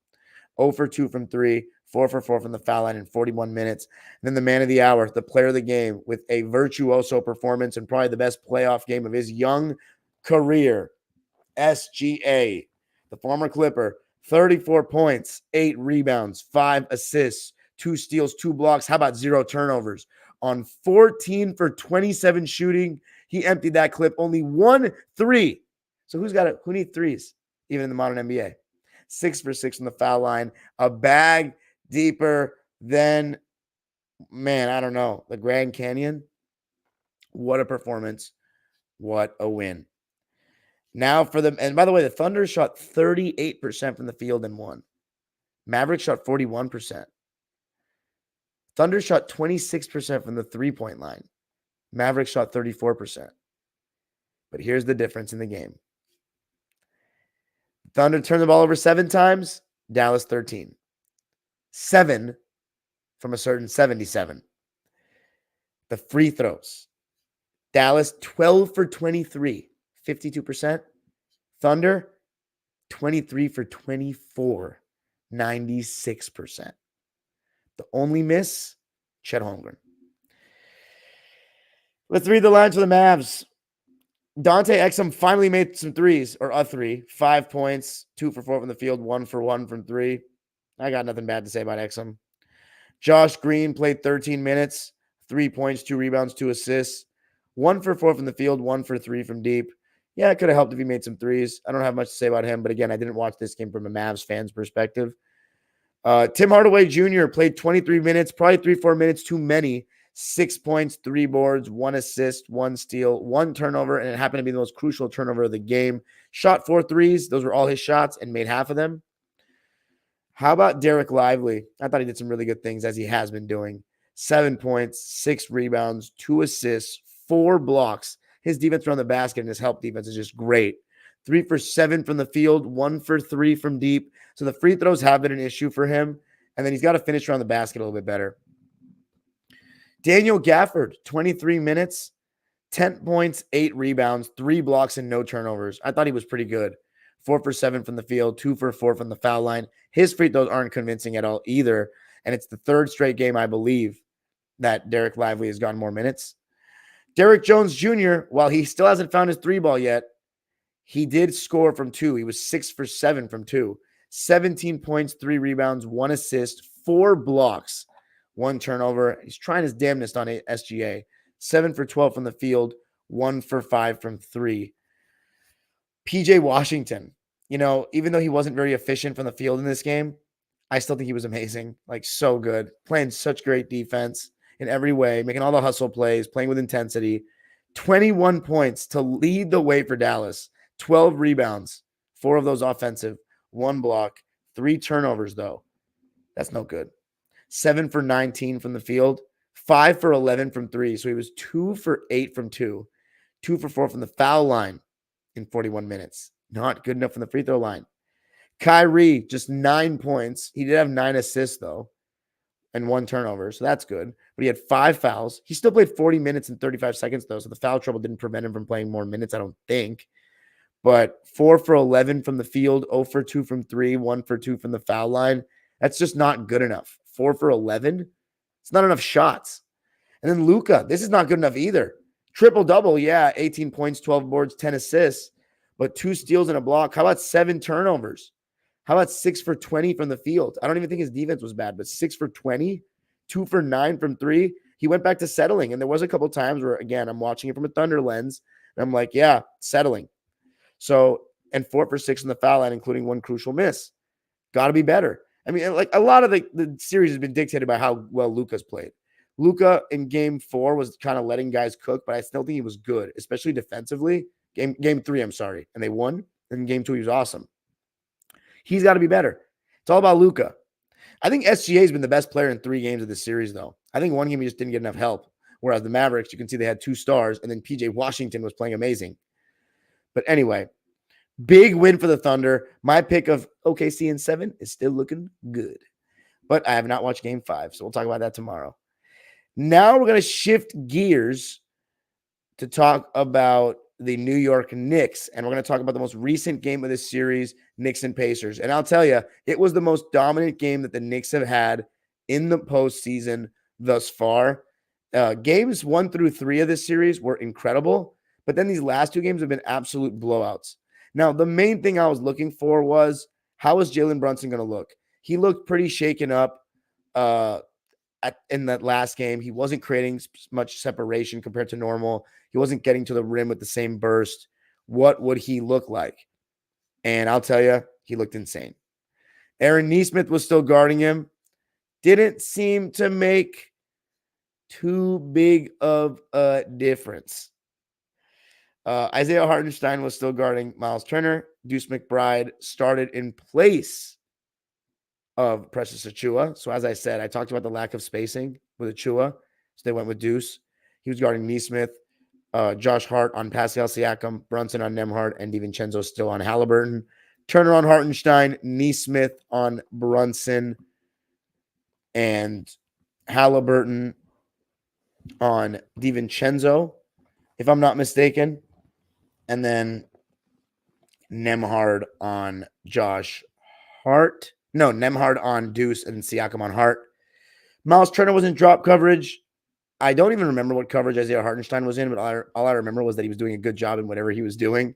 0 for 2 from 3, 4 for 4 from the foul line in 41 minutes. And then the man of the hour, the player of the game with a virtuoso performance and probably the best playoff game of his young career, SGA, the former Clipper, 34 points, 8 rebounds, 5 assists, 2 steals, 2 blocks. How about 0 turnovers? On 14 for 27 shooting, he emptied that clip. Only 1 3. So who needs threes, even in the modern NBA? 6 for 6 on the foul line. A bag deeper than, man, I don't know, the Grand Canyon. What a performance. What a win. Now and by the way, the Thunder shot 38% from the field and won. Mavericks shot 41%. Thunder shot 26% from the 3-point line. Mavericks shot 34%. But here's the difference in the game. Thunder turned the ball over 7 times. Dallas 13. 7 from a certain 77. The free throws. Dallas 12 for 23, 52%. Thunder 23 for 24, 96%. The only miss, Chet Holmgren. Let's read the lines for the Mavs. Dante Exum finally made some threes, or a three. 5 points, 2 for 4 from the field, 1 for 1 from 3. I got nothing bad to say about Exum. Josh Green played 13 minutes, 3 points, 2 rebounds, 2 assists, 1 for 4 from the field, 1 for 3 from deep. Yeah, it could have helped if he made some threes. I don't have much to say about him, but again, I didn't watch this game from a Mavs fan's perspective. Tim Hardaway Jr. played 23 minutes, probably 3-4 minutes too many. 6 points, 3 boards, 1 assist, 1 steal, 1 turnover, and it happened to be the most crucial turnover of the game. Shot 4 threes. Those were all his shots and made half of them. How about Derek Lively? I thought he did some really good things, as he has been doing. 7 points, 6 rebounds, 2 assists, 4 blocks. His defense around the basket and his help defense is just great. 3 for 7 from the field, 1 for 3 from deep. So the free throws have been an issue for him. And then he's got to finish around the basket a little bit better. Daniel Gafford, 23 minutes, 10 points, 8 rebounds, 3 blocks, and no turnovers. I thought he was pretty good. 4 for 7 from the field, 2 for 4 from the foul line. His free throws aren't convincing at all either. And it's the 3rd straight game, I believe, that Derek Lively has gotten more minutes. Derek Jones Jr., while he still hasn't found his 3-ball yet, he did score from 2. He was 6 for 7 from 2. 17 points, 3 rebounds, 1 assist, 4 blocks, 1 turnover. He's trying his damnedest on SGA. 7 for 12 from the field, 1 for 5 from 3. PJ Washington, even though he wasn't very efficient from the field in this game, I still think he was amazing. Like, so good. Playing such great defense in every way, making all the hustle plays, playing with intensity. 21 points to lead the way for Dallas. 12 rebounds, 4 of those offensive, 1 block, 3 turnovers, though. That's no good. 7 for 19 from the field, 5 for 11 from 3. So he was 2 for 8 from 2, 2 for 4 from the foul line in 41 minutes. Not good enough from the free throw line. Kyrie, just 9 points. He did have 9 assists, though, and 1 turnover, so that's good. But he had 5 fouls. He still played 40 minutes and 35 seconds, though, so the foul trouble didn't prevent him from playing more minutes, I don't think. But 4 for 11 from the field, 0 for 2 from 3, 1 for 2 from the foul line. That's just not good enough. 4 for 11? It's not enough shots. And then Luka, this is not good enough either. Triple-double, yeah, 18 points, 12 boards, 10 assists, but 2 steals and a block. How about 7 turnovers? How about 6 for 20 from the field? I don't even think his defense was bad, but 6 for 20, 2 for 9 from 3. He went back to settling, and there was a couple times where, again, I'm watching it from a Thunder lens, and I'm like, yeah, settling. So, and 4 for 6 in the foul line, including 1 crucial miss. Got to be better. I mean, like, a lot of the series has been dictated by how well Luka's played. Luka in game 4 was kind of letting guys cook, but I still think he was good, especially defensively. Game 3, I'm sorry, and they won. And game 2, he was awesome. He's got to be better. It's all about Luka. I think SGA has been the best player in 3 games of this series, though. I think 1 game he just didn't get enough help. Whereas the Mavericks, you can see they had 2 stars, and then PJ Washington was playing amazing. But anyway, big win for the Thunder. My pick of OKC in 7 is still looking good. But I have not watched game 5, so we'll talk about that tomorrow. Now we're going to shift gears to talk about the New York Knicks, and we're going to talk about the most recent game of this series, Knicks and Pacers. And I'll tell you, it was the most dominant game that the Knicks have had in the postseason thus far. Games 1 through 3 of this series were incredible, but then these last 2 games have been absolute blowouts. Now, the main thing I was looking for was, how is Jalen Brunson going to look? He looked pretty shaken up in that last game. He wasn't creating much separation compared to normal. He wasn't getting to the rim with the same burst. What would he look like? And I'll tell you, he looked insane. Aaron Nesmith was still guarding him. Didn't seem to make too big of a difference. Isaiah Hartenstein was still guarding Miles Turner. Deuce McBride started in place of Precious Achiuwa. So as I said, I talked about the lack of spacing with Achiuwa. So they went with Deuce. He was guarding Nesmith, Josh Hart on Pascal Siakam, Brunson on Nembhard, and DiVincenzo still on Halliburton. Turner on Hartenstein, Neesmith on Brunson, and Halliburton on DiVincenzo, if I'm not mistaken. And then Nembhard on Josh Hart. No, Nembhard on Deuce and Siakam on Hart. Miles Turner was in drop coverage. I don't even remember what coverage Isaiah Hartenstein was in, but all I remember was that he was doing a good job in whatever he was doing.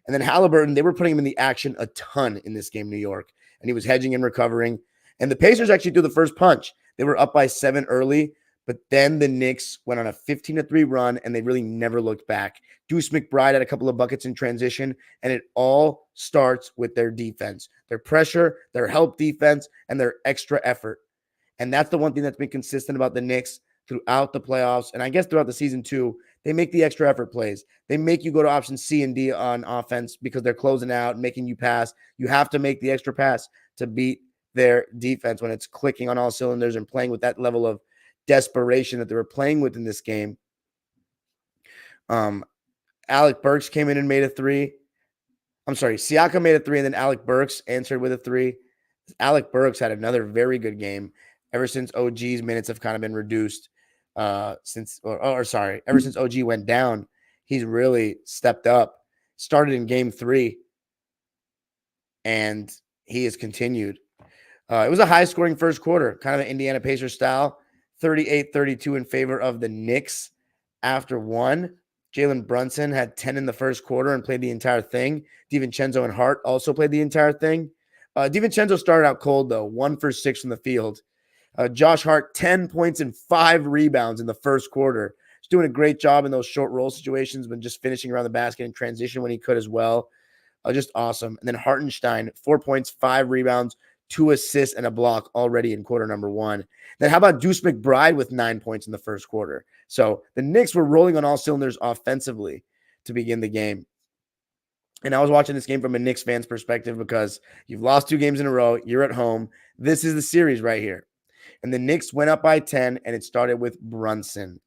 And then Halliburton, they were putting him in the action a ton in this game, New York, and he was hedging and recovering. And the Pacers actually threw the first punch. They were up by 7 early, but then the Knicks went on a 15-3 run, and they really never looked back. Deuce McBride had a couple of buckets in transition, and it all starts with their defense, their pressure, their help defense, and their extra effort. And that's the one thing that's been consistent about the Knicks throughout the playoffs, and I guess throughout the season too. They make the extra effort plays. They make you go to option C and D on offense because they're closing out, making you pass. You have to make the extra pass to beat their defense when it's clicking on all cylinders and playing with that level of desperation that they were playing with in this game. Alec Burks came in and made a three. I'm sorry, Siakam made a three, and then Alec Burks answered with a three. Alec Burks had another very good game ever since OG's minutes have kind of been reduced. Ever since OG went down, he's really stepped up. Started in game 3, and he has continued. It was a high-scoring first quarter, kind of an Indiana Pacers style, 38-32 in favor of the Knicks after 1. Jalen Brunson had 10 in the first quarter and played the entire thing. DiVincenzo and Hart also played the entire thing. DiVincenzo started out cold, though, 1 for 6 from the field. Josh Hart, 10 points and 5 rebounds in the first quarter. He's doing a great job in those short roll situations, but just finishing around the basket and transition when he could as well. Just awesome. And then Hartenstein, 4 points, 5 rebounds, 2 assists, and a block already in quarter number 1. Then how about Deuce McBride with 9 points in the first quarter? So the Knicks were rolling on all cylinders offensively to begin the game. And I was watching this game from a Knicks fan's perspective because you've lost 2 games in a row. You're at home. This is the series right here. And the Knicks went up by 10, and it started with Brunson.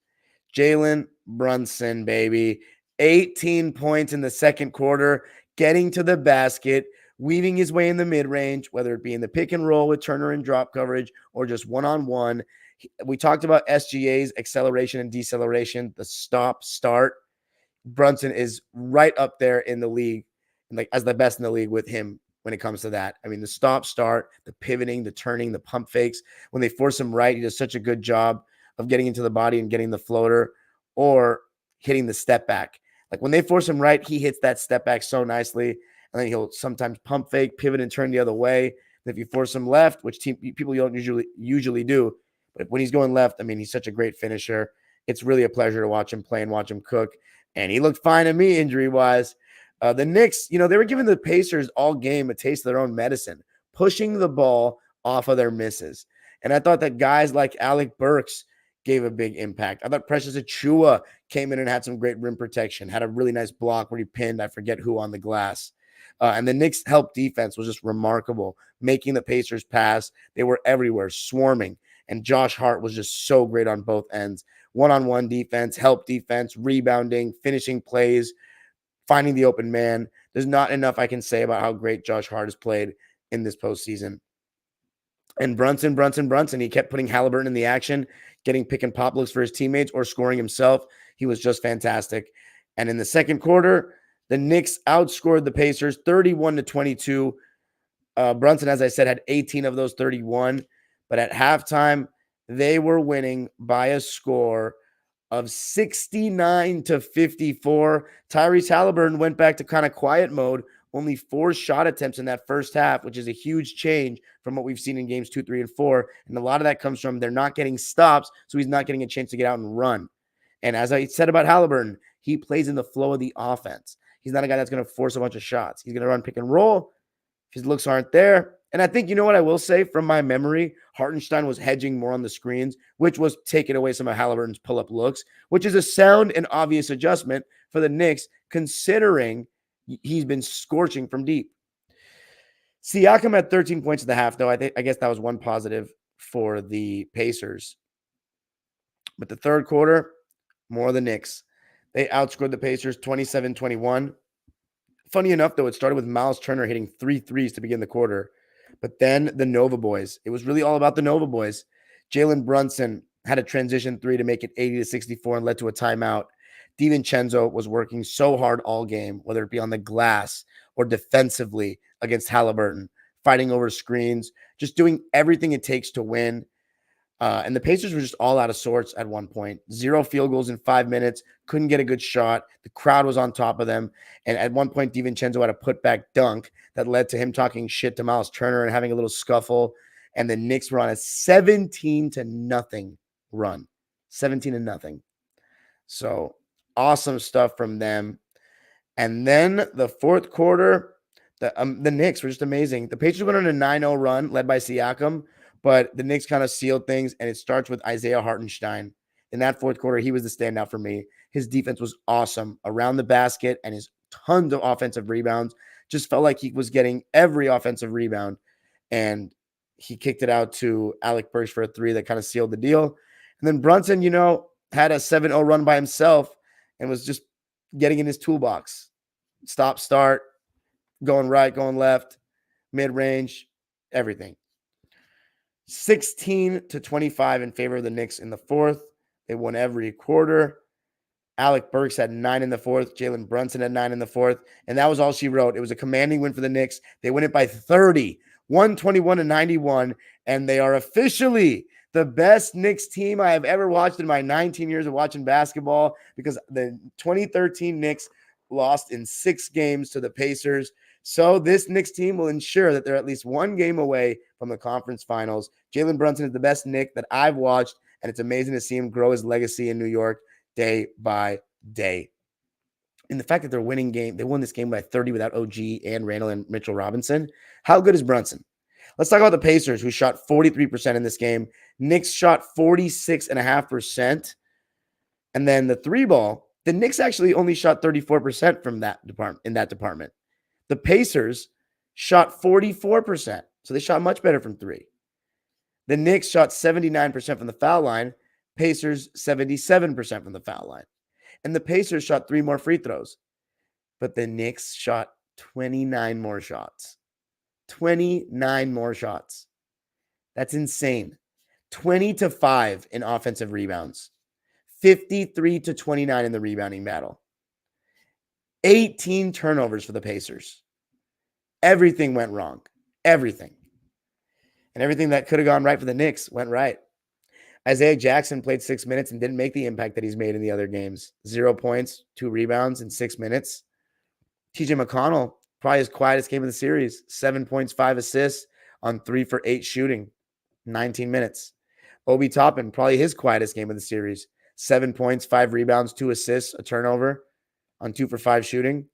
Jalen Brunson, baby. 18 points in the second quarter, getting to the basket, weaving his way in the mid-range, whether it be in the pick and roll with Turner and drop coverage or just one-on-one. We talked about SGA's acceleration and deceleration, the stop-start. Brunson is right up there in the league, like as the best in the league with him when it comes to that. I mean, the stop, start, the pivoting, the turning, the pump fakes. When they force him right, he does such a good job of getting into the body and getting the floater or hitting the step back. Like when they force him right, he hits that step back so nicely. And then he'll sometimes pump fake, pivot, and turn the other way. And if you force him left, which people don't usually do, but when he's going left, I mean, he's such a great finisher. It's really a pleasure to watch him play and watch him cook. And he looked fine to me injury-wise. The Knicks, they were giving the Pacers all game a taste of their own medicine, pushing the ball off of their misses. And I thought that guys like Alec Burks gave a big impact. I thought Precious Achiuwa came in and had some great rim protection, had a really nice block where he pinned, I forget who, on the glass. And the Knicks' help defense was just remarkable, making the Pacers pass. They were everywhere, swarming. And Josh Hart was just so great on both ends. One-on-one defense, help defense, rebounding, finishing plays, finding the open man. There's not enough I can say about how great Josh Hart has played in this postseason. And Brunson, he kept putting Halliburton in the action, getting pick and pop looks for his teammates or scoring himself. He was just fantastic. And in the second quarter, the Knicks outscored the Pacers 31-22. Brunson, as I said, had 18 of those 31. But at halftime, they were winning by a score of 69-54. Tyrese Halliburton went back to kind of quiet mode. Only 4 shot attempts in that first half, which is a huge change from what we've seen in games 2, 3, and 4. And a lot of that comes from they're not getting stops, so he's not getting a chance to get out and run. And as I said about Halliburton, he plays in the flow of the offense. He's not a guy that's going to force a bunch of shots. He's going to run pick and roll. If his looks aren't there. And I think, what I will say from my memory, Hartenstein was hedging more on the screens, which was taking away some of Halliburton's pull-up looks, which is a sound and obvious adjustment for the Knicks, considering he's been scorching from deep. Siakam had 13 points at the half, though. I guess that was one positive for the Pacers. But the third quarter, more of the Knicks. They outscored the Pacers 27-21. Funny enough, though, it started with Miles Turner hitting 3 threes to begin the quarter. But then the Nova boys. It was really all about the Nova boys. Jalen Brunson had a transition three to make it 80-64 and led to a timeout. DiVincenzo was working so hard all game, whether it be on the glass or defensively against Halliburton, fighting over screens, just doing everything it takes to win. And the Pacers were just all out of sorts at one point. 0 field goals in 5 minutes. Couldn't get a good shot. The crowd was on top of them. And at one point, DiVincenzo had a putback dunk that led to him talking shit to Miles Turner and having a little scuffle. And the Knicks were on a 17-0 run. 17-0. So awesome stuff from them. And then the fourth quarter, the Knicks were just amazing. The Pacers went on a 9-0 run led by Siakam, but the Knicks kind of sealed things, and it starts with Isaiah Hartenstein. In that fourth quarter, he was the standout for me. His defense was awesome around the basket, and his tons of offensive rebounds. Just felt like he was getting every offensive rebound, and he kicked it out to Alec Burks for a three that kind of sealed the deal. And then Brunson, had a 7-0 run by himself and was just getting in his toolbox. Stop, start, going right, going left, mid-range, everything. 16-25 in favor of the Knicks in the fourth. They won every quarter. Alec Burks had 9 in the fourth. Jalen Brunson had 9 in the fourth. And that was all she wrote. It was a commanding win for the Knicks. They win it by 30, 121-91. And they are officially the best Knicks team I have ever watched in my 19 years of watching basketball, because the 2013 Knicks lost in 6 games to the Pacers. So this Knicks team will ensure that they're at least 1 game away from the conference finals. Jalen Brunson is the best Knick that I've watched, and it's amazing to see him grow his legacy in New York day by day. And the fact that they won this game by 30 without OG and Randall and Mitchell Robinson. How good is Brunson? Let's talk about the Pacers, who shot 43% in this game. Knicks shot 46.5%. And then the three ball, the Knicks actually only shot 34% from that department. The Pacers shot 44%. So they shot much better from three. The Knicks shot 79% from the foul line. Pacers 77% from the foul line. And the Pacers shot 3 more free throws. But the Knicks shot 29 more shots. 29 more shots. That's insane. 20-5 in offensive rebounds. 53-29 in the rebounding battle. 18 turnovers for the Pacers. Everything went wrong. Everything. And everything that could have gone right for the Knicks went right. Isaiah Jackson played 6 minutes and didn't make the impact that he's made in the other games. 0 points, 2 rebounds in 6 minutes. TJ McConnell, probably his quietest game of the series. 7 points, 5 assists on 3 for 8 shooting. 19 minutes. Obi Toppin, probably his quietest game of the series. 7 points, 5 rebounds, 2 assists, a turnover on 2 for 5 shooting.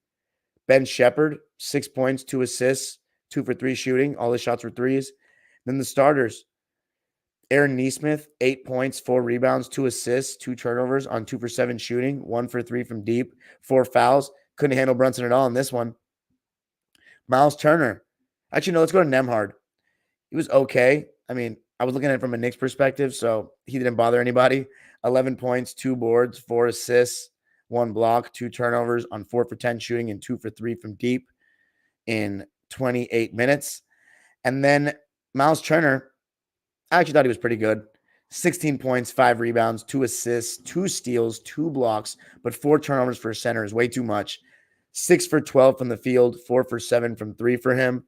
Ben Shepherd, 6 points, 2 assists, 2 for 3 shooting. All his shots were threes. Then the starters. Aaron Nesmith, 8 points, 4 rebounds, 2 assists, 2 turnovers on 2 for 7 shooting, 1 for 3 from deep, 4 fouls. Couldn't handle Brunson at all in this one. Miles Turner. Actually, no, let's go to Nembhard. He was okay. I mean, I was looking at it from a Knicks perspective, so he didn't bother anybody. 11 points, 2 boards, 4 assists, 1 block, 2 turnovers on 4 for 10 shooting and 2 for 3 from deep in 28 minutes. And then Miles Turner, I actually thought he was pretty good. 16 points, 5 rebounds, 2 assists, 2 steals, 2 blocks, but 4 turnovers for a center is way too much. 6 for 12 from the field, 4 for 7 from 3 for him.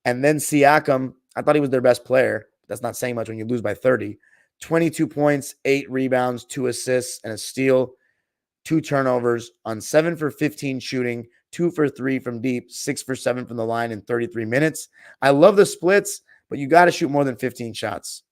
And then Siakam, I thought he was their best player. That's not saying much when you lose by 30. 22 points, 8 rebounds, 2 assists, and a steal, 2 turnovers on 7 for 15 shooting, 2 for 3 from deep, 6 for 7 from the line in 33 minutes. I love the splits, but you got to shoot more than 15 shots.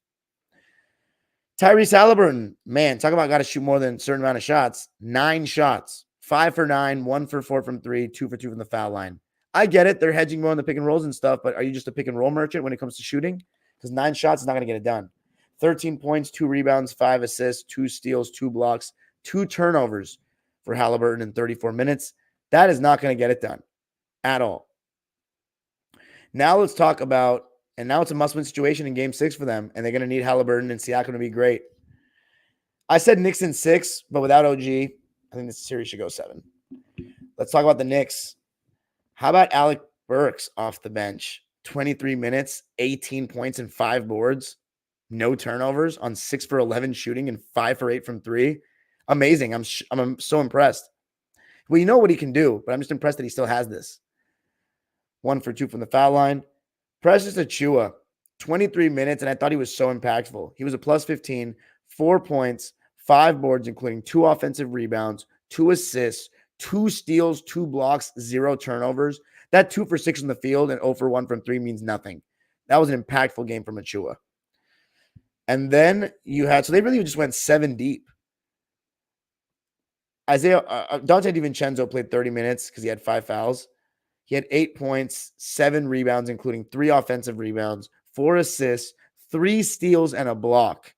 Tyrese Halliburton, man, talk about got to shoot more than a certain amount of shots. 9 shots, 5 for 9, 1 for 4 from 3, 2 for 2 from the foul line. I get it. They're hedging more on the pick and rolls and stuff, but are you just a pick and roll merchant when it comes to shooting? Because 9 shots is not going to get it done. 13 points, 2 rebounds, 5 assists, 2 steals, 2 blocks, 2 turnovers for Halliburton in 34 minutes. That is not going to get it done at all. Now let's talk about, and now it's a must-win situation in Game 6 for them, and they're going to need Halliburton and Siakam to be great. I said Knicks in 6, but without OG, I think this series should go 7. Let's talk about the Knicks. How about Alec Burks off the bench? 23 minutes, 18 points, and 5 boards. No turnovers on 6 for 11 shooting and 5 for 8 from 3. Amazing. I'm so impressed. Well, you know what he can do, but I'm just impressed that he still has this. 1 for 2 from the foul line. Precious Achiuwa, 23 minutes, and I thought he was so impactful. He was a plus 15, 4 points, 5 boards, including 2 offensive rebounds, 2 assists, 2 steals, 2 blocks, 0 turnovers. That 2 for 6 in the field and 0 for 1 from 3 means nothing. That was an impactful game from Achiuwa. And then so they really just went 7 deep. Dante DiVincenzo played 30 minutes because he had 5 fouls. He had 8 points, 7 rebounds, including 3 offensive rebounds, 4 assists, 3 steals, and a block,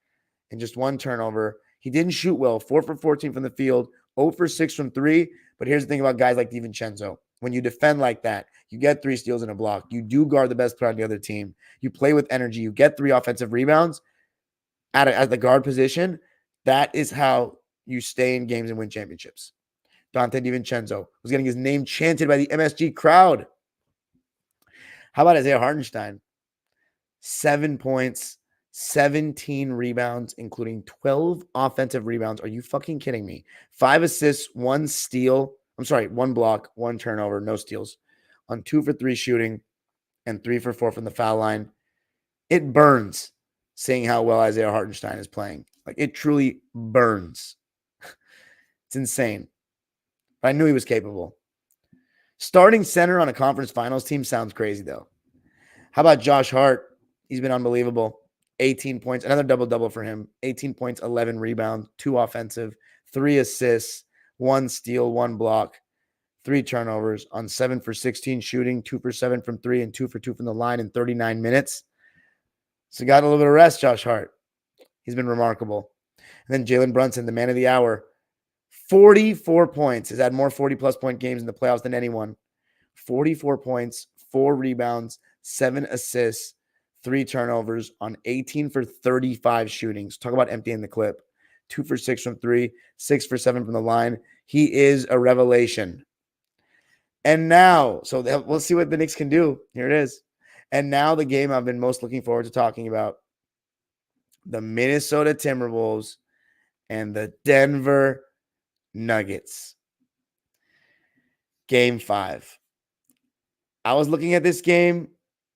and just 1 turnover. He didn't shoot well, 4 for 14 from the field, 0 for 6 from 3. But here's the thing about guys like DiVincenzo. When you defend like that, you get 3 steals and a block. You do guard the best player on the other team. You play with energy. You get 3 offensive rebounds at the guard position. That is how you stay in games and win championships. Dante DiVincenzo was getting his name chanted by the MSG crowd. How about Isaiah Hartenstein? 7 points, 17 rebounds, including 12 offensive rebounds. Are you fucking kidding me? 5 assists, 1 steal. 1 block, 1 turnover, no steals. On 2 for 3 shooting and 3 for 4 from the foul line. It burns seeing how well Isaiah Hartenstein is playing. Like, it truly burns. It's insane. But I knew he was capable. Starting center on a conference finals team sounds crazy, though. How about Josh Hart? He's been unbelievable. 18 points, another double-double for him. 18 points, 11 rebounds, 2 offensive, 3 assists, 1 steal, 1 block, 3 turnovers on 7 for 16 shooting, 2 for 7 from 3, and 2 for 2 from the line in 39 minutes. So got a little bit of rest, Josh Hart. He's been remarkable. And then Jalen Brunson, the man of the hour, 44 points. Has had more 40-plus point games in the playoffs than anyone. 44 points, 4 rebounds, 7 assists, 3 turnovers on 18 for 35 shootings. Talk about emptying the clip. 2 for 6 from 3, 6 for 7 from the line. He is a revelation. And now, so we'll see what the Knicks can do. Here it is. And now the game I've been most looking forward to talking about. The Minnesota Timberwolves and the Denver Nuggets. Game 5. I was looking at this game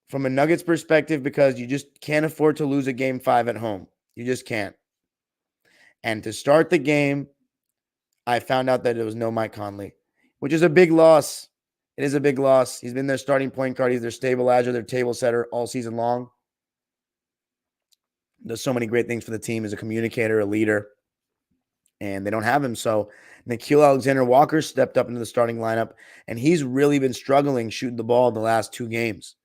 from a Nuggets perspective because you just can't afford to lose a game 5 at home. You just can't. And to start the game, I found out that it was no Mike Conley, which is a big loss. It is a big loss. He's been their starting point guard. He's their stabilizer, their table setter all season long. Does so many great things for the team as a communicator, a leader. And they don't have him. So Nickeil Alexander-Walker stepped up into the starting lineup, and he's really been struggling shooting the ball in the last 2 games.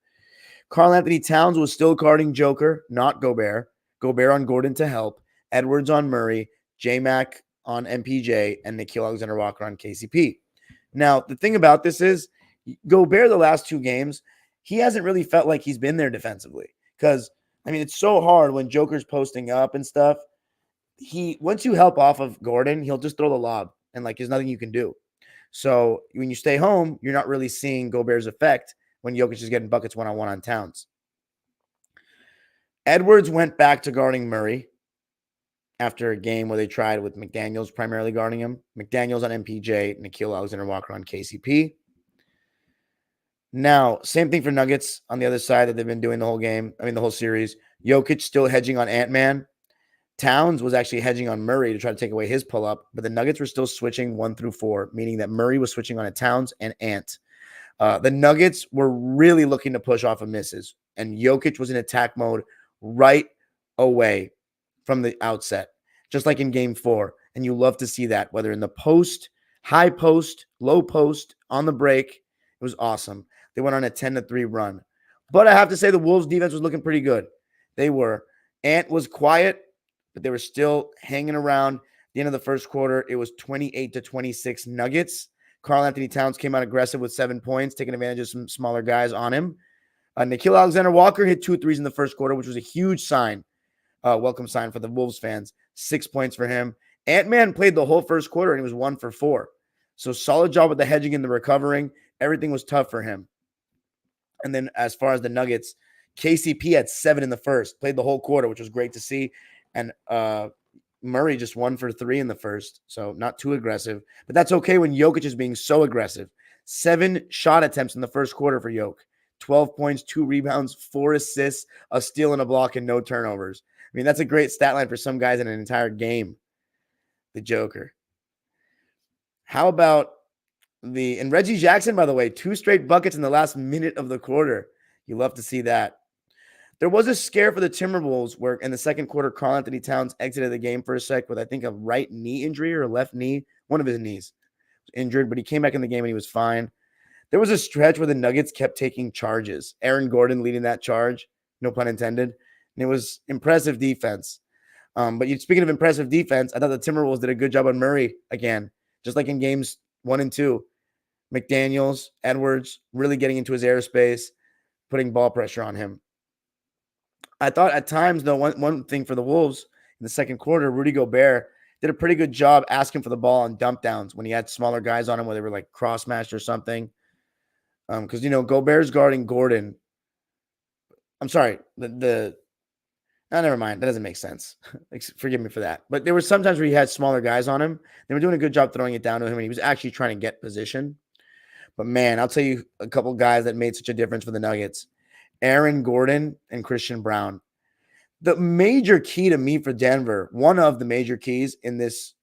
Karl-Anthony Towns was still guarding Joker, not Gobert. Gobert on Gordon to help. Edwards on Murray. J-Mac on MPJ. And Nickeil Alexander-Walker on KCP. Now, the thing about this is Gobert the last 2 games, he hasn't really felt like he's been there defensively. Because, I mean, it's so hard when Joker's posting up and stuff. Once you help off of Gordon, he'll just throw the lob. And, there's nothing you can do. So, when you stay home, you're not really seeing Gobert's effect when Jokic is getting buckets one-on-one on Towns. Edwards went back to guarding Murray after a game where they tried with McDaniels primarily guarding him. McDaniels on MPJ, Nickeil Alexander-Walker on KCP. Now, same thing for Nuggets on the other side that they've been doing the whole series. Jokic still hedging on Ant-Man. Towns was actually hedging on Murray to try to take away his pull-up, but the Nuggets were still switching 1 through 4, meaning that Murray was switching on a Towns and Ant. The Nuggets were really looking to push off of misses, and Jokic was in attack mode right away from the outset, just like in Game 4. And you love to see that, whether in the post, high post, low post, on the break. It was awesome. They went on a 10-3 run. But I have to say the Wolves' defense was looking pretty good. They were. Ant was quiet, but they were still hanging around. At the end of the first quarter, it was 28-26 Nuggets. Karl-Anthony Towns came out aggressive with 7 points, taking advantage of some smaller guys on him. Nickeil Alexander-Walker hit 2 threes in the first quarter, which was a huge sign, welcome sign for the Wolves fans. 6 points for him. Ant-Man played the whole first quarter, and he was 1 for 4. So solid job with the hedging and the recovering. Everything was tough for him. And then as far as the Nuggets, KCP had 7 in the first, played the whole quarter, which was great to see. And Murray just 1 for 3 in the first, so not too aggressive. But that's okay when Jokic is being so aggressive. 7 shot attempts in the first quarter for Jokic. 12 points, 2 rebounds, 4 assists, a steal and a block, and no turnovers. I mean, that's a great stat line for some guys in an entire game. The Joker. How about and Reggie Jackson, by the way, 2 straight buckets in the last minute of the quarter. You love to see that. There was a scare for the Timberwolves where in the second quarter, Karl Anthony Towns exited the game for a sec with, I think, a right knee injury or a left knee. One of his knees was injured, but he came back in the game and he was fine. There was a stretch where the Nuggets kept taking charges. Aaron Gordon leading that charge, no pun intended. And it was impressive defense. But speaking of impressive defense, I thought the Timberwolves did a good job on Murray again, just like in games 1 and 2. McDaniels, Edwards, really getting into his airspace, putting ball pressure on him. I thought at times, though, one thing for the Wolves in the second quarter, Rudy Gobert did a pretty good job asking for the ball on dump downs when he had smaller guys on him, where they were like cross-matched or something. Because, Gobert's guarding Gordon. I'm sorry. Never mind. That doesn't make sense. Forgive me for that. But there were some times where he had smaller guys on him. They were doing a good job throwing it down to him, and he was actually trying to get position. But, man, I'll tell you a couple guys that made such a difference for the Nuggets. Aaron Gordon and Christian Brown. The major key to me for Denver, one of the major keys in these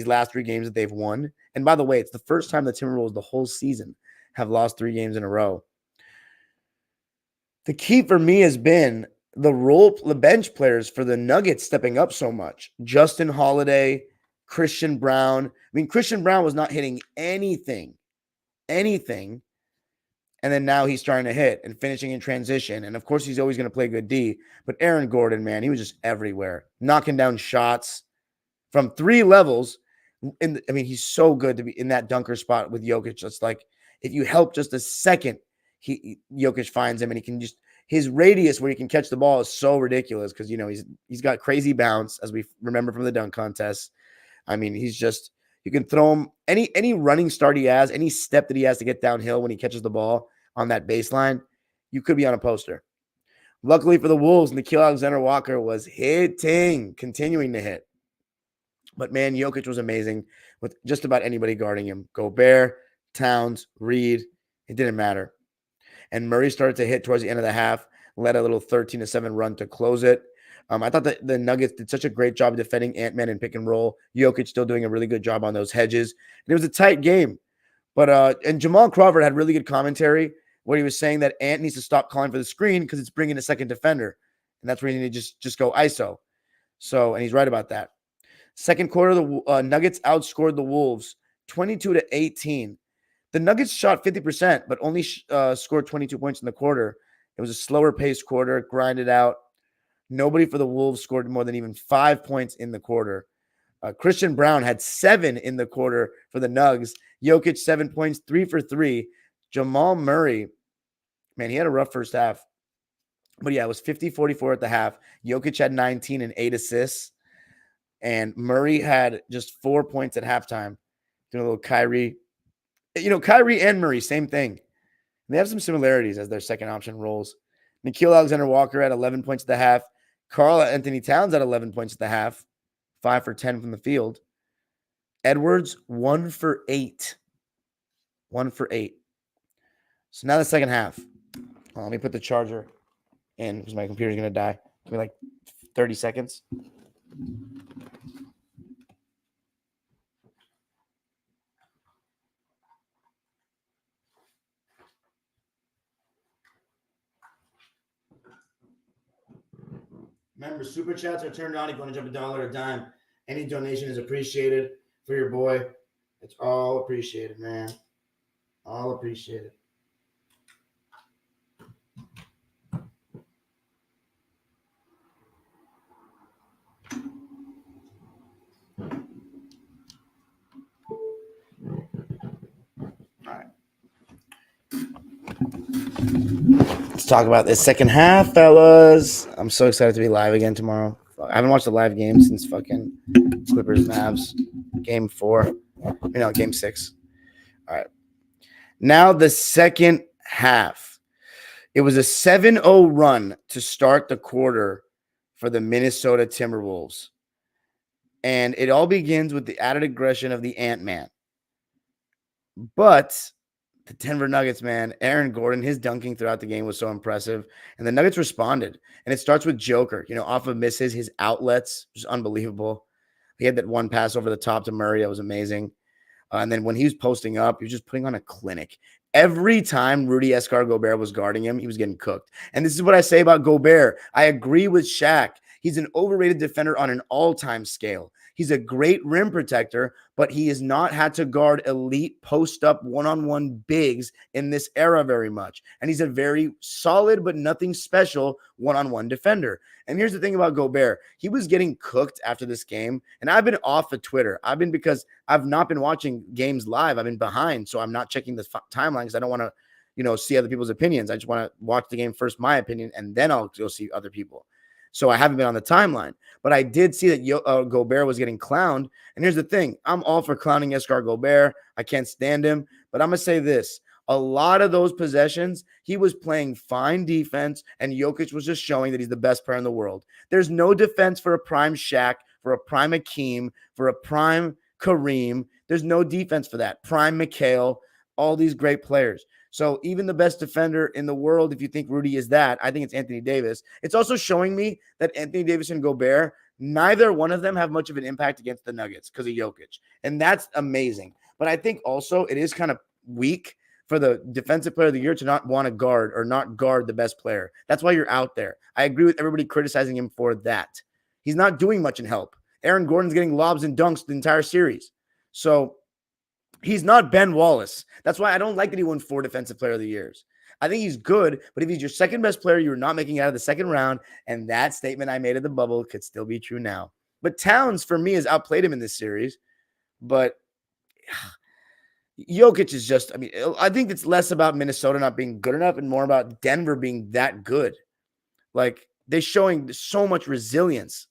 last 3 games that they've won. And by the way, it's the first time the Timberwolves the whole season have lost 3 games in a row. The key for me has been the bench players for the Nuggets stepping up so much. Justin Holiday, Christian Brown. I mean, Christian Brown was not hitting anything. And then now he's starting to hit and finishing in transition. And, of course, he's always going to play good D. But Aaron Gordon, man, he was just everywhere, knocking down shots from 3 levels. He's so good to be in that dunker spot with Jokic. It's like if you help just a second, Jokic finds him, and he can just – his radius where he can catch the ball is so ridiculous because, he's got crazy bounce, as we remember from the dunk contest. I mean, he's just – you can throw him any running start he has, any step that he has to get downhill when he catches the ball on that baseline, you could be on a poster. Luckily for the Wolves, Nickeil Alexander-Walker was continuing to hit. But, man, Jokic was amazing with just about anybody guarding him. Gobert, Towns, Reed, it didn't matter. And Murray started to hit towards the end of the half, led a little 13-7 run to close it. I thought that the Nuggets did such a great job defending Ant-Man and pick and roll. Jokic still doing a really good job on those hedges. And it was a tight game. But and Jamal Crawford had really good commentary where he was saying that Ant needs to stop calling for the screen because it's bringing a second defender. And that's where you need to just go ISO. So, and he's right about that. Second quarter, the Nuggets outscored the Wolves 22-18. The Nuggets shot 50%, but only scored 22 points in the quarter. It was a slower paced quarter, grinded out. Nobody for the Wolves scored more than even 5 points in the quarter. Christian Brown had 7 in the quarter for the Nugs. Jokic, 7 points, 3 for 3. Jamal Murray, man, he had a rough first half. But yeah, it was 50-44 at the half. Jokic had 19 and 8 assists. And Murray had just 4 points at halftime. Doing a little Kyrie. Kyrie and Murray, same thing. They have some similarities as their second option roles. Nickeil Alexander-Walker had 11 points at the half. Karl Anthony Towns had 11 points at the half. 5 for 10 from the field. Edwards, 1 for 8. 1 for 8. So now the second half. Let me put the charger in because my computer's going to die. Give me like 30 seconds. Remember, super chats are turned on if you want to jump $1 a dime. Any donation is appreciated for your boy. It's all appreciated, man. All appreciated. All right. Let's talk about this second half, fellas. I'm so excited to be live again tomorrow. I haven't watched a live game since fucking Clippers Mavs game 4. Game 6. All right. Now the second half. It was a 7-0 run to start the quarter for the Minnesota Timberwolves. And it all begins with the added aggression of the Ant-Man. But the Denver Nuggets, man, Aaron Gordon, his dunking throughout the game was so impressive. And the Nuggets responded. And it starts with Joker, off of misses, his outlets, just unbelievable. He had that one pass over the top to Murray. That was amazing. And then when he was posting up, he was just putting on a clinic. Every time Rudy Escar-Gobert was guarding him, he was getting cooked. And this is what I say about Gobert. I agree with Shaq. He's an overrated defender on an all-time scale. He's a great rim protector, but he has not had to guard elite post-up one-on-one bigs in this era very much. And he's a very solid but nothing special one-on-one defender. And here's the thing about Gobert. He was getting cooked after this game, and I've been off of Twitter. Because I've not been watching games live. I've been behind, so I'm not checking the timeline because I don't want to, see other people's opinions. I just want to watch the game first, my opinion, and then I'll go see other people. So I haven't been on the timeline, but I did see that Gobert was getting clowned. And here's the thing. I'm all for clowning Escar-Gobert. I can't stand him, but I'm going to say this. A lot of those possessions, he was playing fine defense, and Jokic was just showing that he's the best player in the world. There's no defense for a prime Shaq, for a prime Hakeem, for a prime Kareem. There's no defense for that. Prime Mikhail, all these great players. So even the best defender in the world, if you think Rudy is that, I think it's Anthony Davis. It's also showing me that Anthony Davis and Gobert, neither one of them have much of an impact against the Nuggets because of Jokic. And that's amazing. But I think also it is kind of weak for the defensive player of the year to not want to guard or not guard the best player. That's why you're out there. I agree with everybody criticizing him for that. He's not doing much in help. Aaron Gordon's getting lobs and dunks the entire series. So he's not Ben Wallace. That's why I don't like that he won 4 Defensive Player of the Years. I think he's good, but if he's your second best player, you're not making it out of the second round, and that statement I made at the bubble could still be true now. But Towns, for me, has outplayed him in this series. But Jokic is just, I think it's less about Minnesota not being good enough and more about Denver being that good. Like, they're showing so much resilience.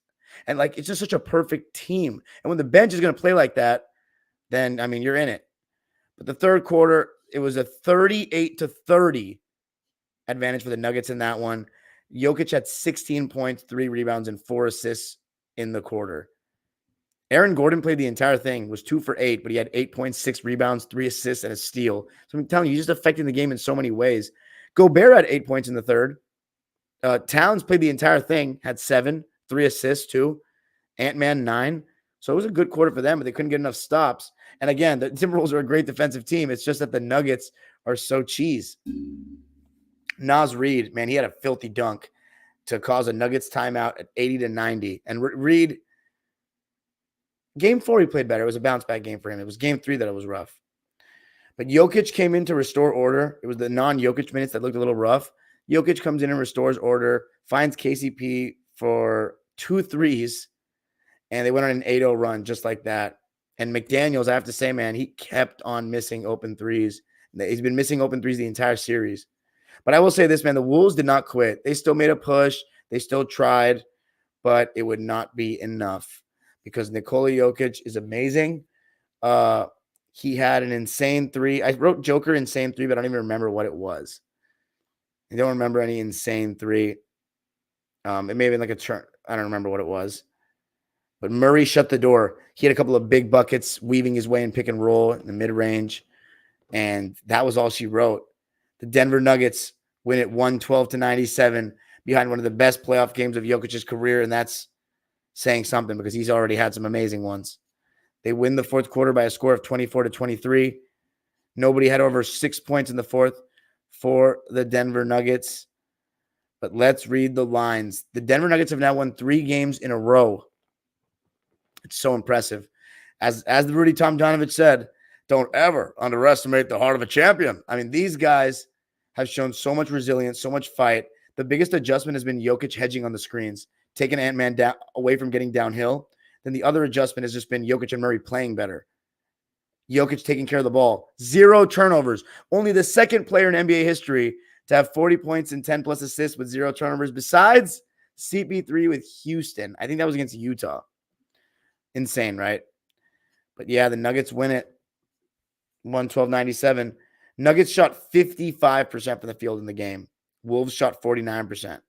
And, it's just such a perfect team. And when the bench is going to play like that, then, you're in it. But the third quarter, it was a 38-30 advantage for the Nuggets in that one. Jokic had 16 points, 3 rebounds, and 4 assists in the quarter. Aaron Gordon played the entire thing, was 2 for 8, but he had 8 points, 6 rebounds, 3 assists, and a steal. So I'm telling you, he's just affecting the game in so many ways. Gobert had 8 points in the third. Towns played the entire thing, had 7, 3 assists, 2. Ant-Man, 9. So it was a good quarter for them, but they couldn't get enough stops. And again, the Timberwolves are a great defensive team. It's just that the Nuggets are so cheese. Naz Reid, man, he had a filthy dunk to cause a Nuggets timeout at 80-90. And Reid, game 4, he played better. It was a bounce-back game for him. It was game 3 that it was rough. But Jokic came in to restore order. It was the non-Jokic minutes that looked a little rough. Jokic comes in and restores order, finds KCP for 2 threes, and they went on an 8-0 run just like that. And McDaniels, I have to say, man, he kept on missing open threes. He's been missing open threes the entire series. But I will say this, man, the Wolves did not quit. They still made a push. They still tried, but it would not be enough because Nikola Jokic is amazing. He had an insane 3. I wrote Joker insane 3, but I don't even remember what it was. I don't remember any insane 3. It may have been like a turn. I don't remember what it was. But Murray shut the door. He had a couple of big buckets weaving his way in pick and roll in the mid-range. And that was all she wrote. The Denver Nuggets win it 112-97 behind one of the best playoff games of Jokic's career. And that's saying something because he's already had some amazing ones. They win the fourth quarter by a score of 24-23. Nobody had over 6 points in the fourth for the Denver Nuggets. But let's read the lines. The Denver Nuggets have now won 3 games in a row. It's so impressive. As the Rudy Tomjanovich said, don't ever underestimate the heart of a champion. These guys have shown so much resilience, so much fight. The biggest adjustment has been Jokic hedging on the screens, taking Ant-Man down away from getting downhill. Then the other adjustment has just been Jokic and Murray playing better. Jokic taking care of the ball. 0 turnovers. Only the second player in NBA history to have 40 points and 10-plus assists with 0 turnovers besides CP3 with Houston. I think that was against Utah. Insane, right? But yeah, the Nuggets win it 112-97. Nuggets shot 55% from the field in the game. Wolves shot 49%.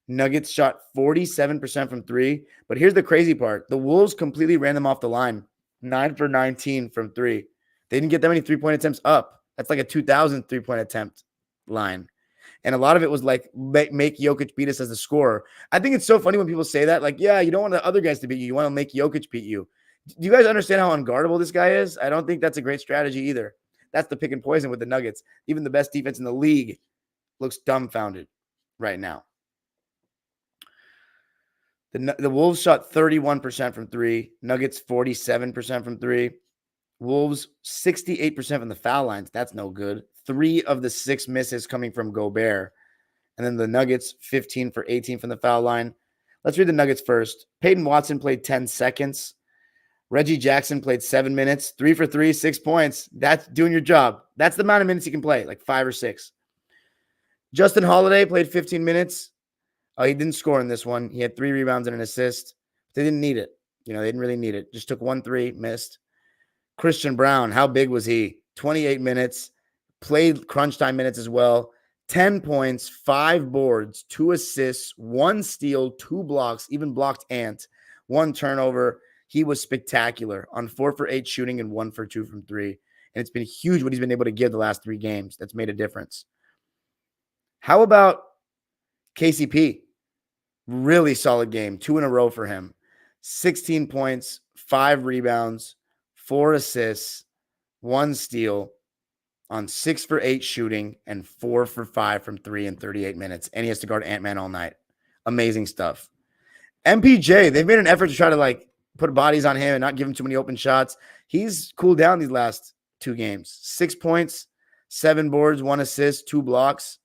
Nuggets shot 47% from three. But here's the crazy part. The Wolves completely ran them off the line. 9 for 19 from three. They didn't get that many three-point attempts up. That's like a 2,000 three-point attempt line. And a lot of it was like, make Jokic beat us as a scorer. I think it's so funny when people say that. Like, yeah, you don't want the other guys to beat you. You want to make Jokic beat you. Do you guys understand how unguardable this guy is? I don't think that's a great strategy either. That's the pick and poison with the Nuggets. Even the best defense in the league looks dumbfounded right now. The Wolves shot 31% from three. Nuggets 47% from three. Wolves 68% from the foul lines. That's no good. 3 of the 6 misses coming from Gobert. And then the Nuggets 15 for 18 from the foul line. Let's read the Nuggets first. Peyton Watson played 10 seconds. Reggie Jackson played 7 minutes. 3 for 3, 6 points. That's doing your job. That's the amount of minutes you can play, like 5 or 6. Justin Holiday played 15 minutes. He didn't score in this one. He had 3 rebounds and an assist. They didn't need it. They didn't really need it. Just took 1 3, missed. Christian Brown, how big was he? 28 minutes. Played crunch time minutes as well. 10 points, 5 boards, 2 assists, 1 steal, 2 blocks, even blocked Ant, 1 turnover. He was spectacular on 4 for 8 shooting and 1 for 2 from 3. And it's been huge what he's been able to give the last 3 games. That's made a difference. How about KCP? Really solid game. 2 in a row for him. 16 points, 5 rebounds, 4 assists, 1 steal on 6 for 8 shooting and 4 for 5 from 3 in 38 minutes. And he has to guard Ant-Man all night. Amazing stuff. MPJ, they've made an effort to try to put bodies on him and not give him too many open shots. He's cooled down these last 2 games. 6 points, 7 boards, 1 assist, 2 blocks,